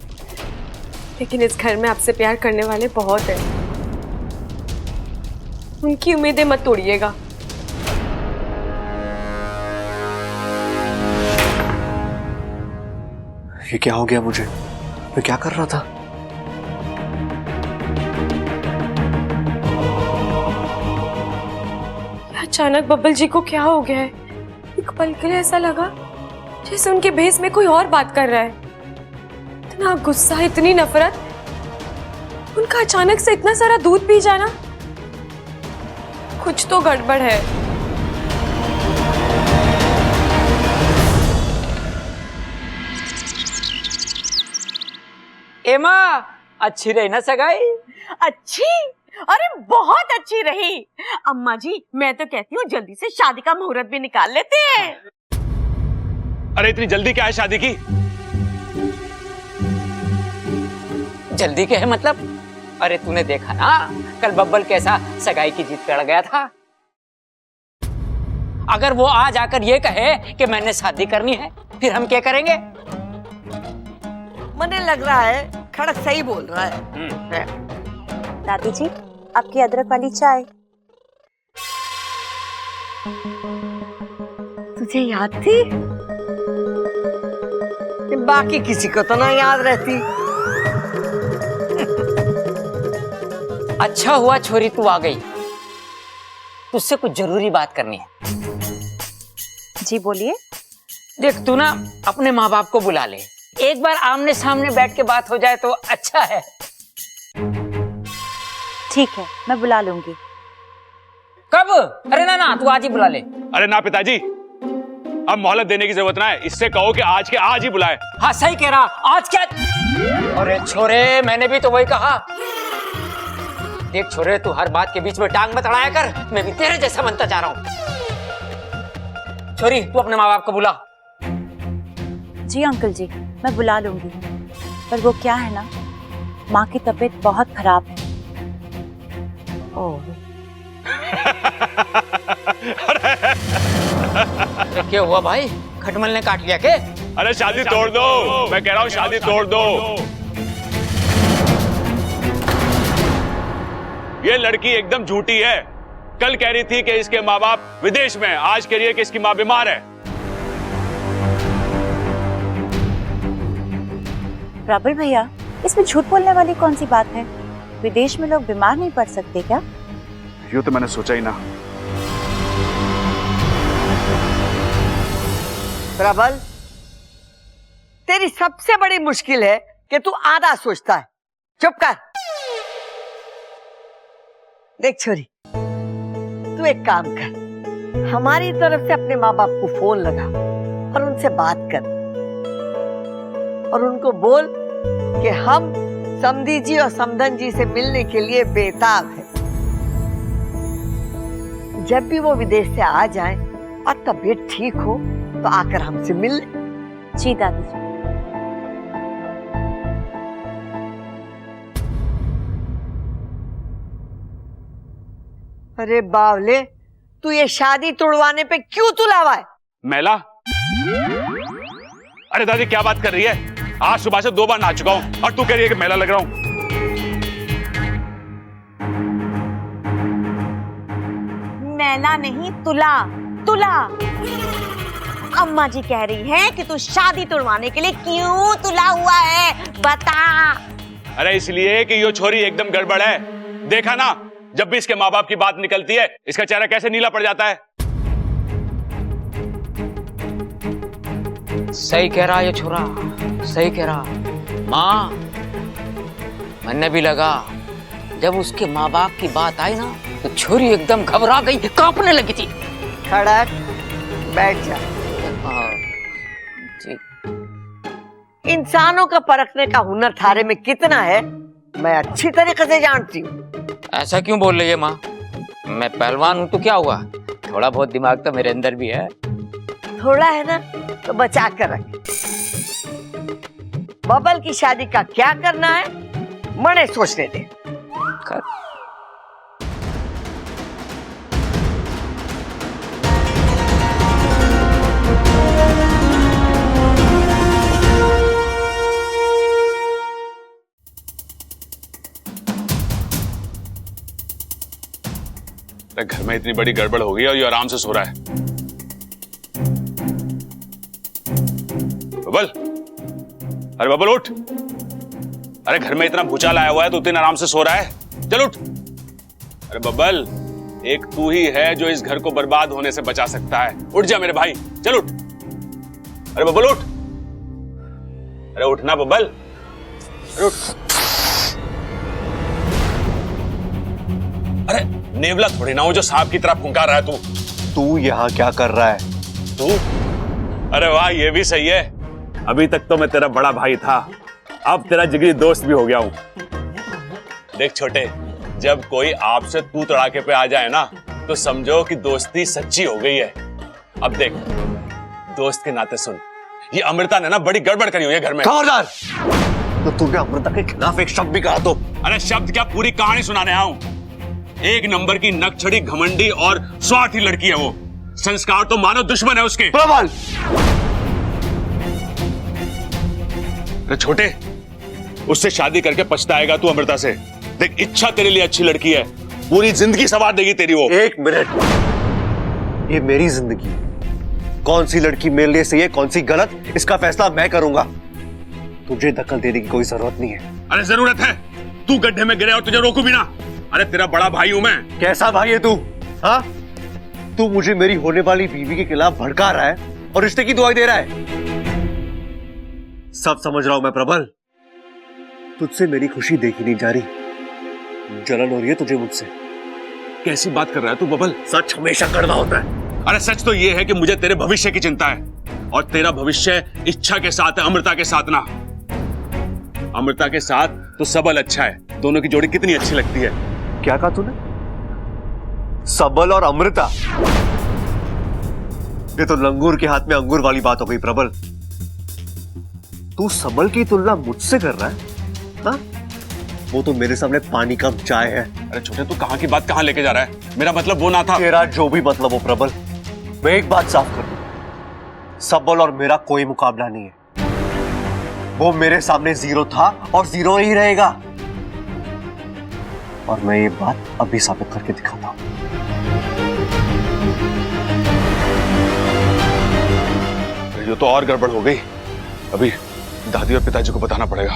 लेकिन इस घर में आपसे प्यार करने वाले बहुत हैं। उनकी उम्मीदें मत तोड़िएगा। ये क्या हो गया मुझे? मैं क्या कर रहा था? अचानक बब्बल जी को क्या हो गया है? एक पल के लिए ऐसा लगा जैसे उनके भेस में कोई और बात कर रहा है। इतना गुस्सा, इतनी नफरत, उनका अचानक से इतना सारा दूध पी जाना, कुछ तो गड़बड़ है। एमा, अच्छी रही ना सगाई? अच्छी? अरे बहुत अच्छी रही। अम्मा जी, मैं तो कहती हूँ जल्दी से शादी का मुहूर्त भी निकाल लेते हैं। अरे इतनी जल्दी क्या है शादी की? जल्दी क्या है मतलब? अरे तूने देखा ना कल बब्बल कैसा सगाई की जीत कर गया था। अगर वो आज आकर ये कहे कि मैंने शादी करनी है, फिर हम क्या करेंगे? मुझे लग रहा है खड़क सही बोल रहा है। दादी जी, आपकी अदरक वाली चाय। तुझे याद थी? बाकी किसी को तो ना याद रहती। अच्छा हुआ छोरी तू आ गई, तुझसे कुछ जरूरी बात करनी है। जी बोलिए। देख तू ना अपने माँ बाप को बुला ले, एक बार आमने सामने बैठ के बात हो जाए तो अच्छा है। ठीक है, मैं बुला लूंगी। कब? अरे ना तू आज ही बुला ले। अरे ना पिताजी, अब मोहलत देने की जरूरत ना है, इससे कहो कि आज के आज ही बुलाए। हाँ सही कह रहा, आज क्या? अरे छोरे, मैंने भी तो वही कहा। देख छोरे, तू हर बात के बीच में टांग मत अड़ाया कर, मैं भी तेरे जैसा बनता जा रहा हूँ। छोरी, तू अपने माँ बाप को बुला। जी अंकल जी, मैं बुला लूंगी, पर वो क्या है ना, माँ की तबीयत बहुत खराब है। ओह। क्या हुआ भाई? खटमल ने काट लिया के? अरे शादी तोड़ दो, मैं कह रहा हूँ शादी तोड़ दो। ये लड़की एकदम झूठी है। कल कह रही थी कि इसके माँ बाप विदेश में, आज कह रही है कि इसकी माँ बीमार है। प्रबल भैया, इसमें झूठ बोलने वाली कौन सी बात है? विदेश में लोग बीमार नहीं पड़ सकते क्या? यूं तो मैंने सोचा ही ना। प्रबल, तेरी सबसे बड़ी मुश्किल है कि तू आधा सोचता है। चुप कर। देख छोरी, तू एक काम कर, हमारी तरफ से अपने माँ बाप को फोन लगा और उनसे बात कर और उनको बोल कि हम समधी जी और समधन जी से मिलने के लिए बेताब हैं। जब भी वो विदेश से आ जाएं और तबीयत ठीक हो तो आकर हमसे मिल ले। जी दादी जी। अरे बावले, तू ये शादी तोड़वाने पे क्यों तुलावा है? मैला? अरे दादी क्या बात कर रही है? आज सुबह से 2 बार नहा चुका हूं और तू कह रही है कि मैला लग रहा हूं। मैला नहीं, तुला तुला। अम्मा जी कह रही हैं कि तू शादी तोड़वाने के लिए क्यों तुला हुआ है, बता। अरे इसलिए कि ये छोरी एकदम गड़बड़ है। देखा ना, जब भी इसके माँ बाप की बात निकलती है इसका चेहरा कैसे नीला पड़ जाता है। सही कह रहा ये छोरा, सही कह रहा। माँ, मैंने भी लगा जब उसके माँ बाप की बात आई ना तो छोरी एकदम घबरा गई, कांपने लगी थी। खड़क, बैठ जा। ठीक। इंसानों का परखने का हुनर थारे में कितना है मैं अच्छी तरीके से जानती हूँ। ऐसा क्यों बोल रही है माँ? मैं पहलवान हूँ तो क्या हुआ, थोड़ा बहुत दिमाग तो मेरे अंदर भी है। थोड़ा है ना तो बचा कर रख। बबल की शादी का क्या करना है मने सोचने दे। घर में इतनी बड़ी गड़बड़ हो गई और ये आराम से सो रहा है। बबल, अरे बबल उठ। अरे घर में इतना भूचाल आया हुआ है तो इतने आराम से सो रहा है, चल उठ। अरे बबल, एक तू ही है जो इस घर को बर्बाद होने से बचा सकता है। उठ जा मेरे भाई, चल उठ। अरे बबल उठ, अरे उठना बबल, अरे उठ। अरे नेवला थोड़ी ना हो जो सांप की तरह फुंकार रहा है तू यहाँ क्या कर रहा है? तू? अरे वाह, ये भी सही है। अभी तक तो मैं तेरा बड़ा भाई था, अब तेरा जिगरी दोस्त भी हो गया हूं। देख छोटे, जब कोई आपसे तू तड़ाके पे आ जाए ना तो समझो कि दोस्ती सच्ची हो गई है। अब देख, दोस्त के नाते सुन, ये अमृता ने ना बड़ी गड़बड़ करी हुई है घर में। खबरदार! तो तूने अमृता के खिलाफ एक शब्द भी कहा तो? अरे शब्द क्या, पूरी कहानी सुनाने आऊं। एक नंबर की नकछड़ी, घमंडी और स्वार्थी लड़की है वो। संस्कार तो मानो दुश्मन है उसके। प्रबल! अरे छोटे, उससे शादी करके पछताएगा तू अमृता से। देख, इच्छा तेरे लिए अच्छी लड़की है, पूरी जिंदगी संवार देगी तेरी वो। एक मिनट, ये मेरी जिंदगी, कौन सी लड़की मेरे लिए सही है कौन सी गलत, इसका फैसला मैं करूंगा। तुझे दखल देने की कोई जरूरत नहीं है। अरे जरूरत है, तू गड्ढे में गिरे और तुझे रोकू भी ना। अरे तेरा बड़ा भाई हूं मैं। कैसा भाई है तू? हाँ, तू मुझे मेरी होने वाली बीवी के खिलाफ भड़का रहा है और रिश्ते की दुआई दे रहा है। सब समझ रहा हूं मैं प्रबल, तुझसे मेरी खुशी देखी नहीं जा रही, जलन हो रही है तुझे मुझसे। कैसी बात कर रहा है तू बबल? सच हमेशा कड़वा होता है। अरे सच तो ये है कि मुझे तेरे भविष्य की चिंता है, और तेरा भविष्य इच्छा के साथ है, अमृता के साथ ना। अमृता के साथ तो सबल अच्छा है, दोनों की जोड़ी कितनी अच्छी लगती है। क्या कहा तूने? सबल और अमृता? ये तो लंगूर के हाथ में अंगूर वाली बात हो गई प्रबल। तू सबल की तुलना मुझसे कर रहा है? हाँ? वो तो मेरे सामने पानी का चाय है। अरे छोटे, तू कहां की बात कहां लेके जा रहा है? मेरा मतलब वो ना था। तेरा जो भी मतलब हो प्रबल, मैं एक बात साफ कर दूं, सबल और मेरा कोई मुकाबला नहीं है। वो मेरे सामने जीरो था और जीरो ही रहेगा, और मैं ये बात अभी साबित करके दिखाता हूं। ये तो और गड़बड़ हो गई। अभी दादी और पिताजी को बताना पड़ेगा।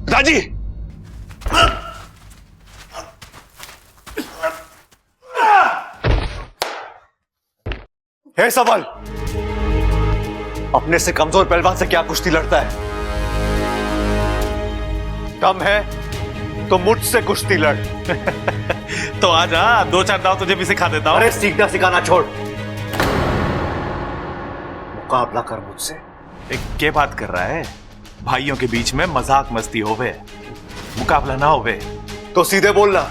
पिताजी! हे सबल, अपने से कमजोर पहलवान से क्या कुश्ती लड़ता है? दम है तो मुझसे कुश्ती लड़। तो आजा, दो चार दाव तुझे भी सिखा देता हूं। अरे सीखना सिखाना छोड़, मुकाबला कर मुझसे। क्या बात कर रहा है? भाइयों के बीच में मजाक मस्ती होवे, मुकाबला ना होवे। तो सीधे बोलना,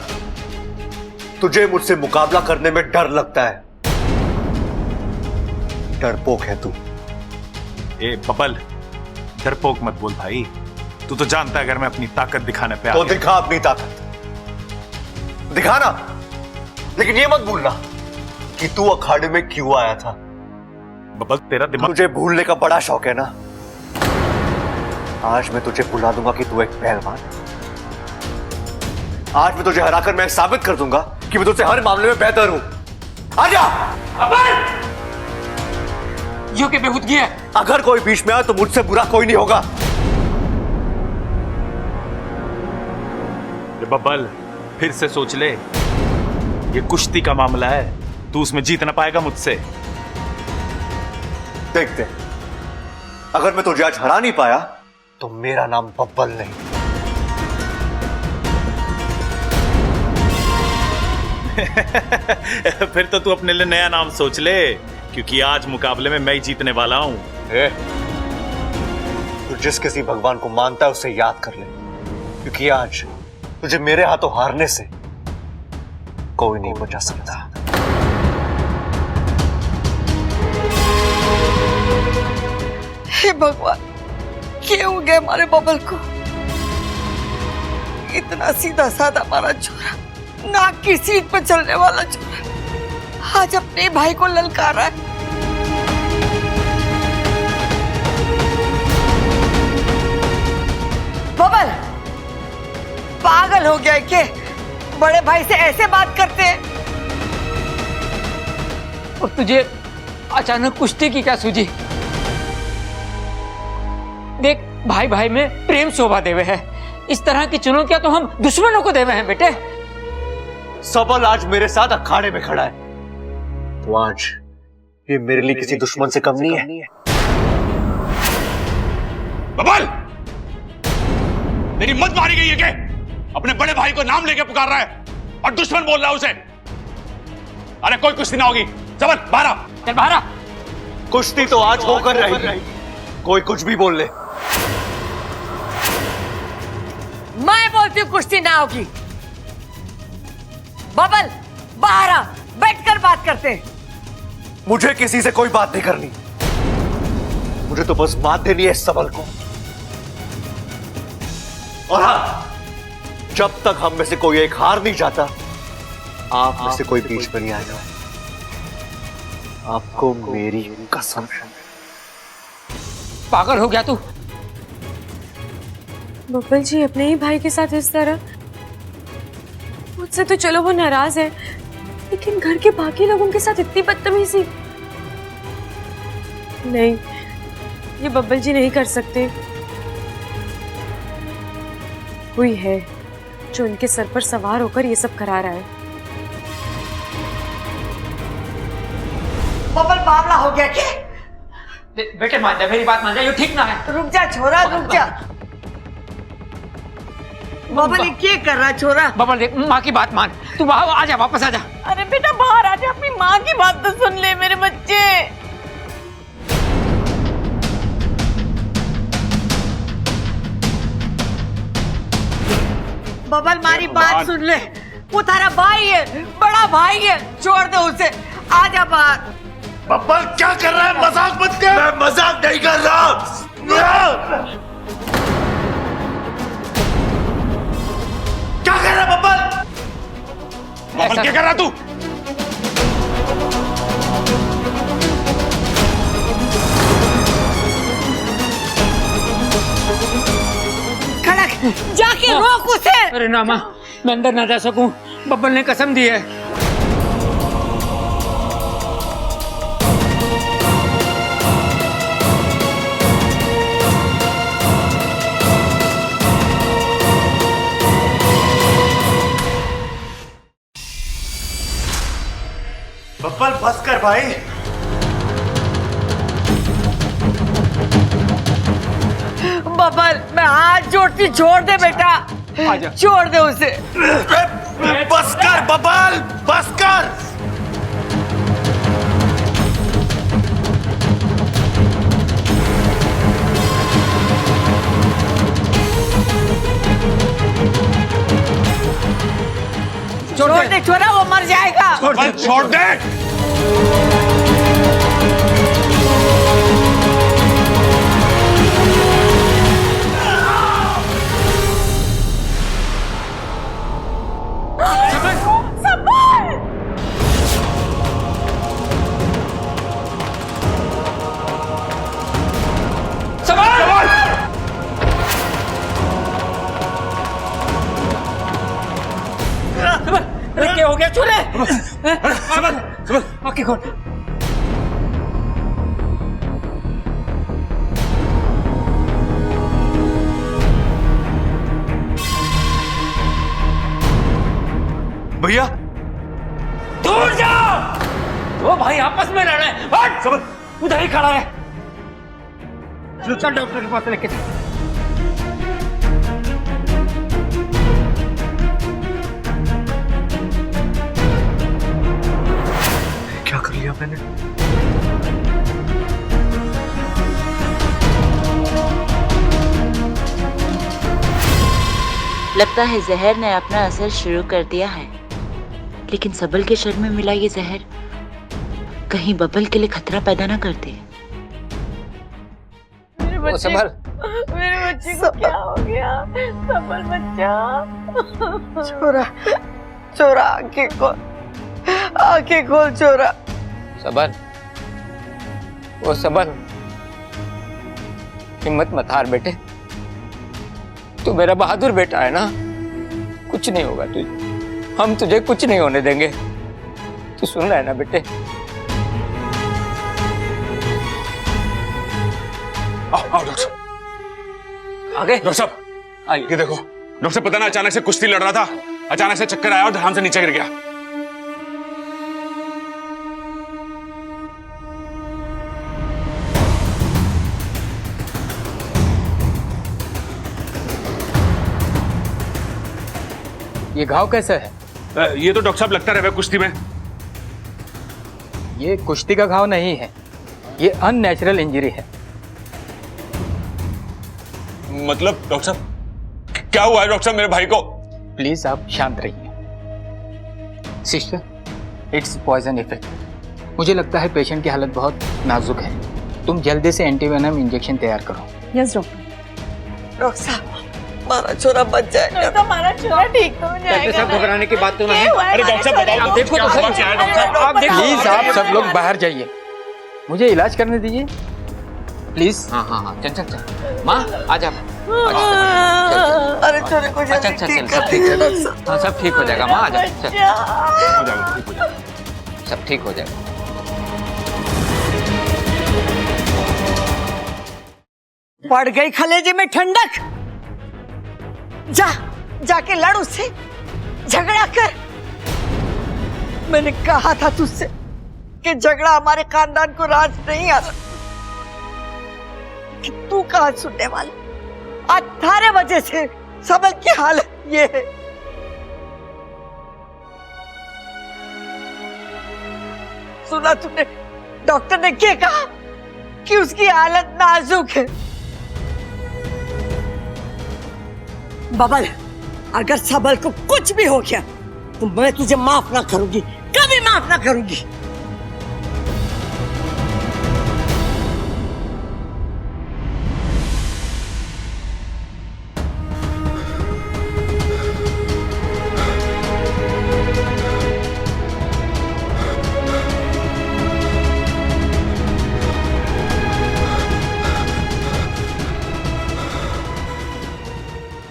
तुझे मुझसे मुकाबला करने में डर लगता है। डरपोक है तू। ए बबल, डरपोक मत बोल भाई, तू तो जानता है अगर मैं अपनी ताकत दिखाने पे आ तो गया। दिखा अपनी ताकत, दिखाना, लेकिन ये मत भूलना कि तू अखाड़े में क्यों आया था। बबल, तेरा दिमाग, तुझे भूलने का बड़ा शौक है ना? आज मैं तुझे भुला दूंगा कि तू एक पहलवान। आज मैं तुझे हराकर मैं साबित कर दूंगा कि मैं तुझसे हर मामले में बेहतर हूं। आजा! यो के बेहूदगी है। अगर कोई बीच में आए तो मुझसे बुरा कोई नहीं होगा। बबल, फिर से सोच ले, ये कुश्ती का मामला है, तू उसमें जीत ना पाएगा मुझसे। देखते, अगर मैं तुझे आज हरा नहीं पाया तो मेरा नाम बब्बल नहीं। फिर तो तू अपने लिए नया नाम सोच ले, क्योंकि आज मुकाबले में मैं ही जीतने वाला हूं। जिस किसी भगवान को मानता है उसे याद कर ले, क्योंकि आज तुझे मेरे हाथों हारने से कोई नहीं बचा सकता। हे भगवान, क्या हो गया हमारे बबल को? इतना सीधा साधा हमारा छोरा, नाक की सीट पर चलने वाला छोरा, आज अपने भाई को ललकारा है। बबल पागल हो गया है क्या? बड़े भाई से ऐसे बात करते हैं? और तुझे अचानक कुश्ती की क्या सूझी? देख, भाई भाई में प्रेम शोभा देवे है। इस तरह की चुनौतियां तो हम दुश्मनों को देवे हैं बेटे। सबल आज मेरे साथ अखाड़े में खड़ा है, तो आज ये मेरे लिए किसी दुश्मन से कम नहीं है। बबल, तेरी मत मारी गई है क्या? अपने बड़े भाई को नाम लेके पुकार रहा है और दुश्मन बोल रहा है उसे। अरे कोई कुश्ती ना होगी, सबल बाहर आ। चल बाहर आ। कुश्ती तो आज होकर रहेगी, कोई कुछ भी बोल ले। मैं बोलती हूँ कुश्ती ना होगी। बबल बाहर आ, बैठकर बात करते हैं। मुझे किसी से कोई बात नहीं करनी, मुझे तो बस मात देनी है इस सबल को। और हाँ, जब तक हम में से कोई एक हार नहीं जाता, आप में से कोई बीच में नहीं आएगा। आपको मेरी कसम है। पागल हो गया तू? बब्बल जी अपने ही भाई के साथ इस तरह? मुझसे तो चलो वो नाराज है, लेकिन घर के बाकी लोगों के साथ इतनी बदतमीजी नहीं, ये बब्बल जी नहीं कर सकते। कोई है जो उनके सर पर सवार होकर ये सब करा रहा है। बबल बावला हो गया क्या? बेटे मान जा, मेरी बात मान जा, ये ठीक ना है। रुक जा छोरा, रुक जा। बबल ये क्या कर रहा छोरा? बबल देख, माँ की बात मान, तू बाहर आ जा, वापस आ जा। अरे बेटा बाहर आ जा, अपनी माँ की बात तो सुन ले मेरे बच्चे। बबल मारी बात सुन ले, वो तारा भाई है, बड़ा भाई है, छोड़ दे उसे, आ जा बाहर। बब्बल क्या कर रहा है? मजाक मत कर। मैं मजाक नहीं कर रहा। क्या कर रहा है बब्बल? बब्बल क्या कर रहा तू? खड़क जाके रोक उसे। अरे ना माँ, मैं अंदर ना जा सकूं, बब्बल ने कसम दी है। बब्बल बस कर भाई। बबल मैं हाथ जोड़ती, छोड़ दे बेटा, छोड़ दे उसे। बस कर बब्बल, बस कर। छोड़ दे छोरा, वो मर जाएगा। छोड़ दे। क्या हो गया छोरे? आंखें खोल। भैया दूर जाओ, वो भाई आपस में लड़ रहे हैं। हट, उधर ही खड़ा है। चल डॉक्टर के पास लेके चल। क्या कर लिया मैंने? लगता है जहर ने अपना असर शुरू कर दिया है, लेकिन सबल के शरीर में मिला ये जहर कहीं बबल के लिए खतरा पैदा ना कर दे। सबल, मेरे बच्चे को क्या हो गया? सबल बच्चा, छोरा छोरा आंखें खोल छोरा। सबल, ओ सबल, हिम्मत मत हार बेटे, तू मेरा बहादुर बेटा है ना, कुछ नहीं होगा तुझे, हम तुझे कुछ नहीं होने देंगे। तू सुन रहा है ना बेटे? आओ डॉक्टर साहब, आगे डॉक्टर साहब आइए। ये देखो डॉक्टर साहब, पता ना अचानक से कुश्ती लड़ रहा था, अचानक से चक्कर आया और धड़ाम से नीचे गिर गया। ये घाव कैसा है? ये तो डॉक्टर साहब लगता रहे कुश्ती में। ये कुश्ती का घाव नहीं है, ये अननेचुरल इंजरी है। मतलब डॉक्टर साहब क्या हुआ है डॉक्टर साहब मेरे भाई को? प्लीज आप शांत रहिए। Sister, it's poison effect. मुझे लगता है पेशेंट की हालत बहुत नाजुक है, तुम जल्दी से एंटीवेनम इंजेक्शन तैयार करो। Yes doctor. डॉक्टर साहब, हमारा छोरा बच जाएगा। तो हमारा छोरा ठीक तो हो जाएगा ना? घबराने की बात तो नहीं। अरे डॉक्टर साहब बताओ, आप देखो तो सही। क्या है डॉक्टर साहब? आप देखो। प्लीज आप सब लोग बाहर जाइए, मुझे इलाज करने दीजिए प्लीज। हाँ हाँ हाँ, चल चल चल माँ, आ जा। अरे छोरे को अच्छा जल्दी अच्छा ठीक चल, कर सब ठीक दीजिए है, डॉक्टर साहब। हाँ सब ठीक हो जाएगा माँ, आ जा। चल, हो जाएगा, ठीक हो जाएगा। सब ठीक हो जाएगा। पड़ गई खलेजे में ठंडक। जाके लड़ उससे, झगड़ा कर। मैंने कहा था तुझसे कि झगड़ा हमारे खानदान को राज नहीं आता, कि तू कहाँ सुनने वाला। 18 बजे से सबल की हालत ये है। सुना तुमने डॉक्टर ने क्या कहा कि उसकी हालत नाजुक है। बबल, अगर सबल को कुछ भी हो गया तो मैं तुझे माफ ना करूंगी, कभी माफ ना करूंगी।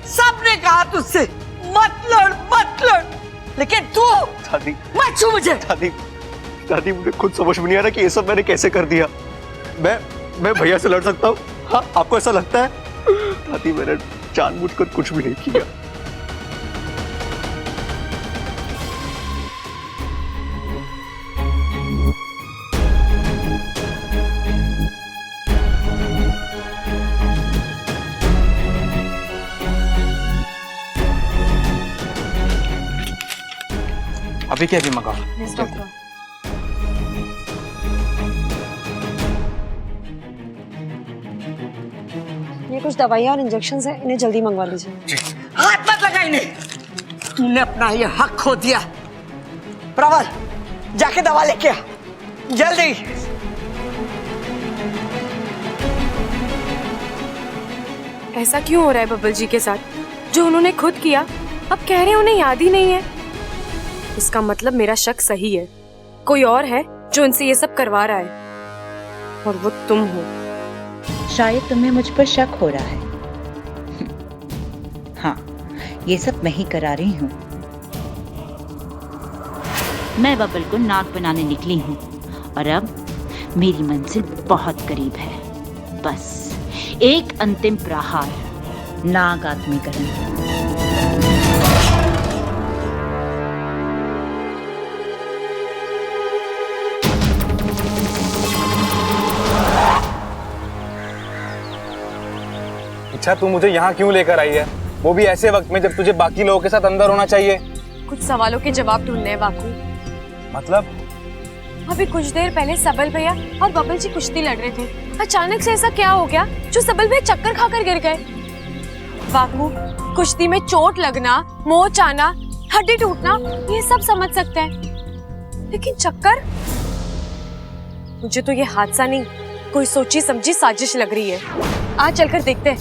सबने कहा तुझसे मत लड़, लेकिन तू दादी, मत छू मुझे। दादी मुझे खुद समझ में नहीं आ रहा कि ये सब मैंने कैसे कर दिया। मैं भैया से लड़ सकता हूँ? हाँ, आपको ऐसा लगता है? दादी, मैंने जानबूझकर कुछ भी नहीं किया। अभी क्या भी मंगाओ। Yes doctor. ये कुछ दवाइयाँ और इंजेक्शंस हैं, इन्हें जल्दी मंगवा लीजिए। हाथ मत लगा इन्हें, तूने अपना ये हक खो दिया। प्रवल, जाके दवा लेके आ जल्दी। ऐसा क्यों हो रहा है बबल जी के साथ? जो उन्होंने खुद किया अब कह रहे हैं उन्हें याद ही नहीं है। इसका मतलब मेरा शक सही है, कोई और है जो इनसे ये सब करवा रहा है, और वो तुम हो। शायद तुम्हें मुझ पर शक हो रहा है। हाँ, ये सब मैं ही करा रही हूँ। मैं बबल को नाक बनाने निकली हूँ और अब मेरी मंजिल बहुत करीब है। बस एक अंतिम प्रहार, नाग आत्मीकरण। अच्छा, तू मुझे यहाँ क्यों लेकर आई है, वो भी ऐसे वक्त में जब तुझे बाकी लोगों के साथ अंदर होना चाहिए? कुछ सवालों के जवाब ढूंढने हैं बाकू। मतलब? अभी कुछ देर पहले सबल भैया और बबल जी कुश्ती लड़ रहे थे। अचानक से ऐसा क्या हो गया जो सबल भैया चक्कर खाकर गिर गए? बाकू, कुश्ती में चोट लगना, मोच आना, हड्डी टूटना, ये सब समझ सकते हैं, लेकिन चक्कर, मुझे तो ये हादसा नहीं, कोई सोची समझी साजिश लग रही है। आज चलकर देखते हैं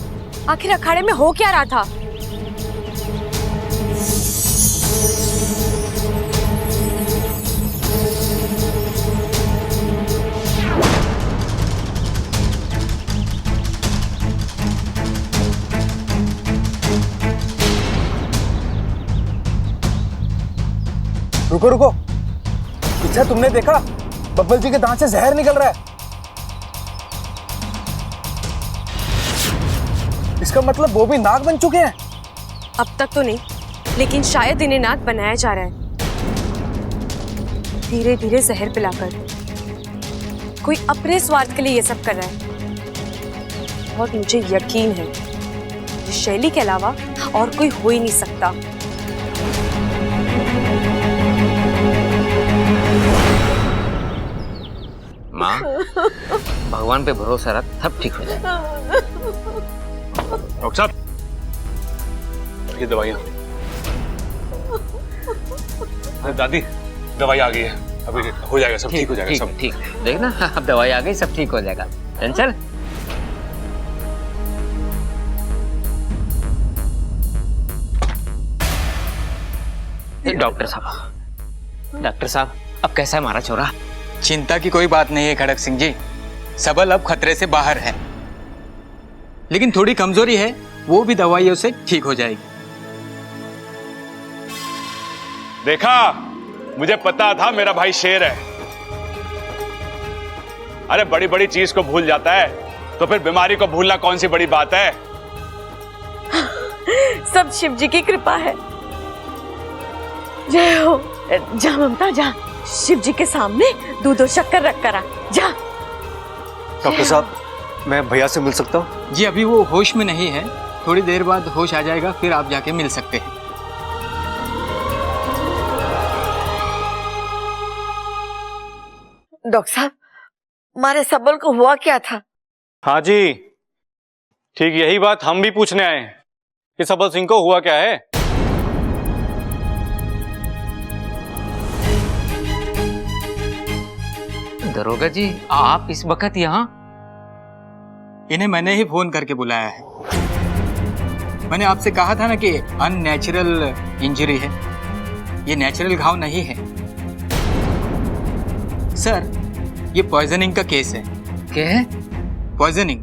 आखिर अखाड़े में हो क्या रहा था। रुको रुको, पीछे तुमने देखा बब्बल जी के दांत से जहर निकल रहा है। इसका मतलब वो भी नाग बन चुके हैं। अब तक तो नहीं, लेकिन शायद इन्हें नाग बनाया जा रहा है, धीरे धीरे जहर पिलाकर। कोई अपने स्वार्थ के लिए ये सब कर रहा है, और मुझे यकीन है ये शैली के अलावा और कोई हो ही नहीं सकता। माँ, भगवान पे भरोसा रख, सब ठीक हो जाएगा। डॉक्टर साहब, ये दवाइयाँ। दादी, दवाई आ गई है, अभी हो जाएगा, सब ठीक हो जाएगा, सब ठीक। देखना, अब दवाई आ गई, सब ठीक हो जाएगा। चल। डॉक्टर साहब, अब कैसा है हमारा छोरा? चिंता की कोई बात नहीं है खड़क सिंह जी, सबल अब खतरे से बाहर है, लेकिन थोड़ी कमजोरी है, वो भी दवाइयों से ठीक हो जाएगी। देखा, मुझे पता था मेरा भाई शेर है। अरे बड़ी बड़ी चीज को भूल जाता है, तो फिर बीमारी को भूलना कौन सी बड़ी बात है? सब शिव जी की कृपा है। जय हो। जा ममता जा, शिव जी के सामने दूध और शक्कर रख कर आ, जा। डॉक्टर साहब, मैं भैया से मिल सकता हूँ? जी अभी वो होश में नहीं है, थोड़ी देर बाद होश आ जाएगा, फिर आप जाके मिल सकते हैं। डॉक्टर साहब, हमारे सबल को हुआ क्या था? हाँ जी, ठीक यही बात हम भी पूछने आए हैं कि सबल सिंह को हुआ क्या है। दरोगा जी, आप इस वक्त यहाँ? इन्हें मैंने ही फोन करके बुलाया है। मैंने आपसे कहा था ना कि अननेचुरल इंजरी है, ये नेचुरल घाव नहीं है। सर, ये पॉइजनिंग का केस है। क्या है? पॉइजनिंग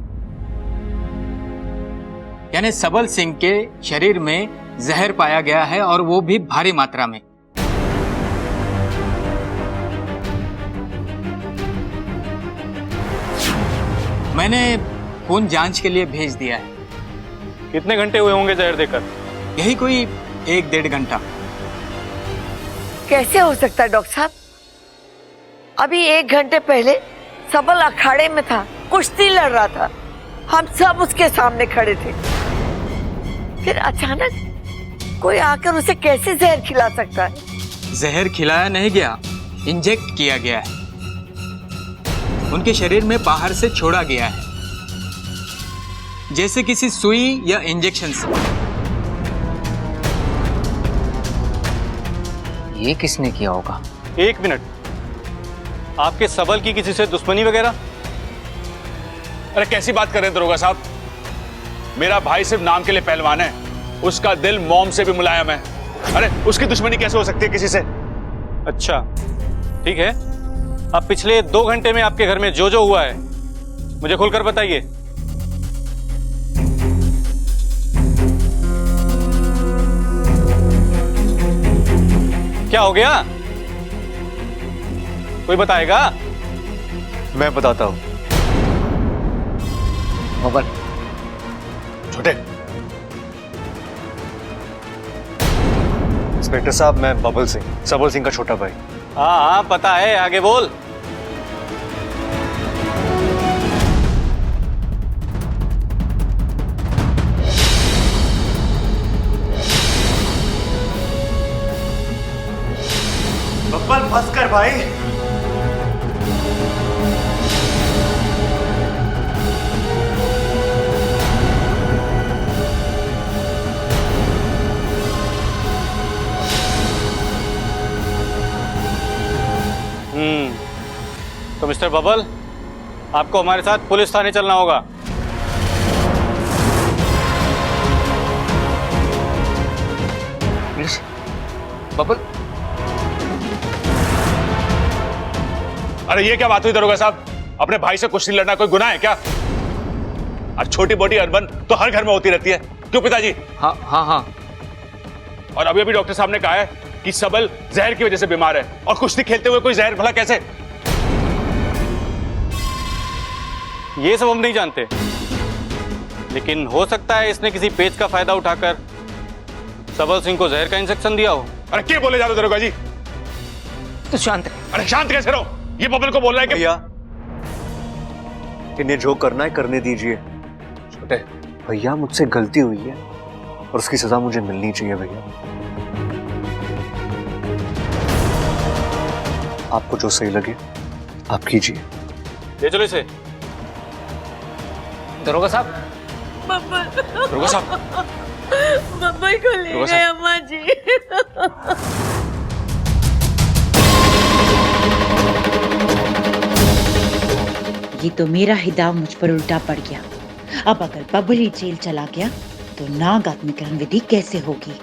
यानी सबल सिंह के शरीर में जहर पाया गया है, और वो भी भारी मात्रा में। मैंने खून जांच के लिए भेज दिया है। कितने घंटे हुए होंगे जहर देकर? यही कोई 1-1.5 घंटा। कैसे हो सकता है डॉक्टर साहब? अभी 1 घंटे पहले सबल अखाड़े में था, कुश्ती लड़ रहा था, हम सब उसके सामने खड़े थे। फिर अचानक कोई आकर उसे कैसे जहर खिला सकता है? जहर खिलाया नहीं गया, इंजेक्ट किया गया है, उनके शरीर में बाहर से छोड़ा गया है, जैसे किसी सुई या इंजेक्शन से। ये किसने किया होगा? 1 मिनट, आपके सबल की किसी से दुश्मनी वगैरह? अरे कैसी बात कर रहे हैं दरोगा साहब, मेरा भाई सिर्फ नाम के लिए पहलवान है, उसका दिल मोम से भी मुलायम है। अरे उसकी दुश्मनी कैसे हो सकती है किसी से? अच्छा ठीक है, अब पिछले 2 घंटे में आपके घर में जो जो हुआ है मुझे खुलकर बताइए। क्या हो गया? कोई बताएगा? मैं बताता हूं। बबल, छोटे। इंस्पेक्टर साहब, मैं बबल सिंह, सबल सिंह का छोटा भाई। हाँ हाँ पता है, आगे बोल। बब्बल फंस कर भाई। मिस्टर बबल, आपको हमारे साथ पुलिस थाने चलना होगा। पुलिस? बबल? अरे ये क्या बात हुई दरोगा साहब? अपने भाई से कुश्ती लड़ना कोई गुनाह है क्या? और छोटी मोटी अनबन तो हर घर में होती रहती है, क्यों पिताजी? हाँ हाँ हाँ। और अभी अभी डॉक्टर साहब ने कहा है कि सबल जहर की वजह से बीमार है, और कुश्ती खेलते हुए कोई जहर भला कैसे? ये सब हम नहीं जानते, लेकिन हो सकता है इसने किसी पेच का फायदा उठाकर सबल सिंह को जहर का इंजेक्शन दिया हो। अरे क्या बोले जा रहे हो दरोगा जी? तो शांत रहे। अरे शांत कैसे रहो? ये बबल को बोल रहा है कि भैया, इन्हें जो करना है करने दीजिए। छोटे, भैया मुझसे गलती हुई है और उसकी सजा मुझे मिलनी चाहिए भैया। आपको जो सही लगे आप कीजिए। ले चलो इसे। दरोगा साहब, दरोगा साहब, बब्बल को ले दरोगा गए साहब। अम्मा जी। ये तो मेरा ही दाव मुझ पर उल्टा पड़ गया। अब अगर बबली जेल चला गया तो नाग आत्मीकरण विधि कैसे होगी?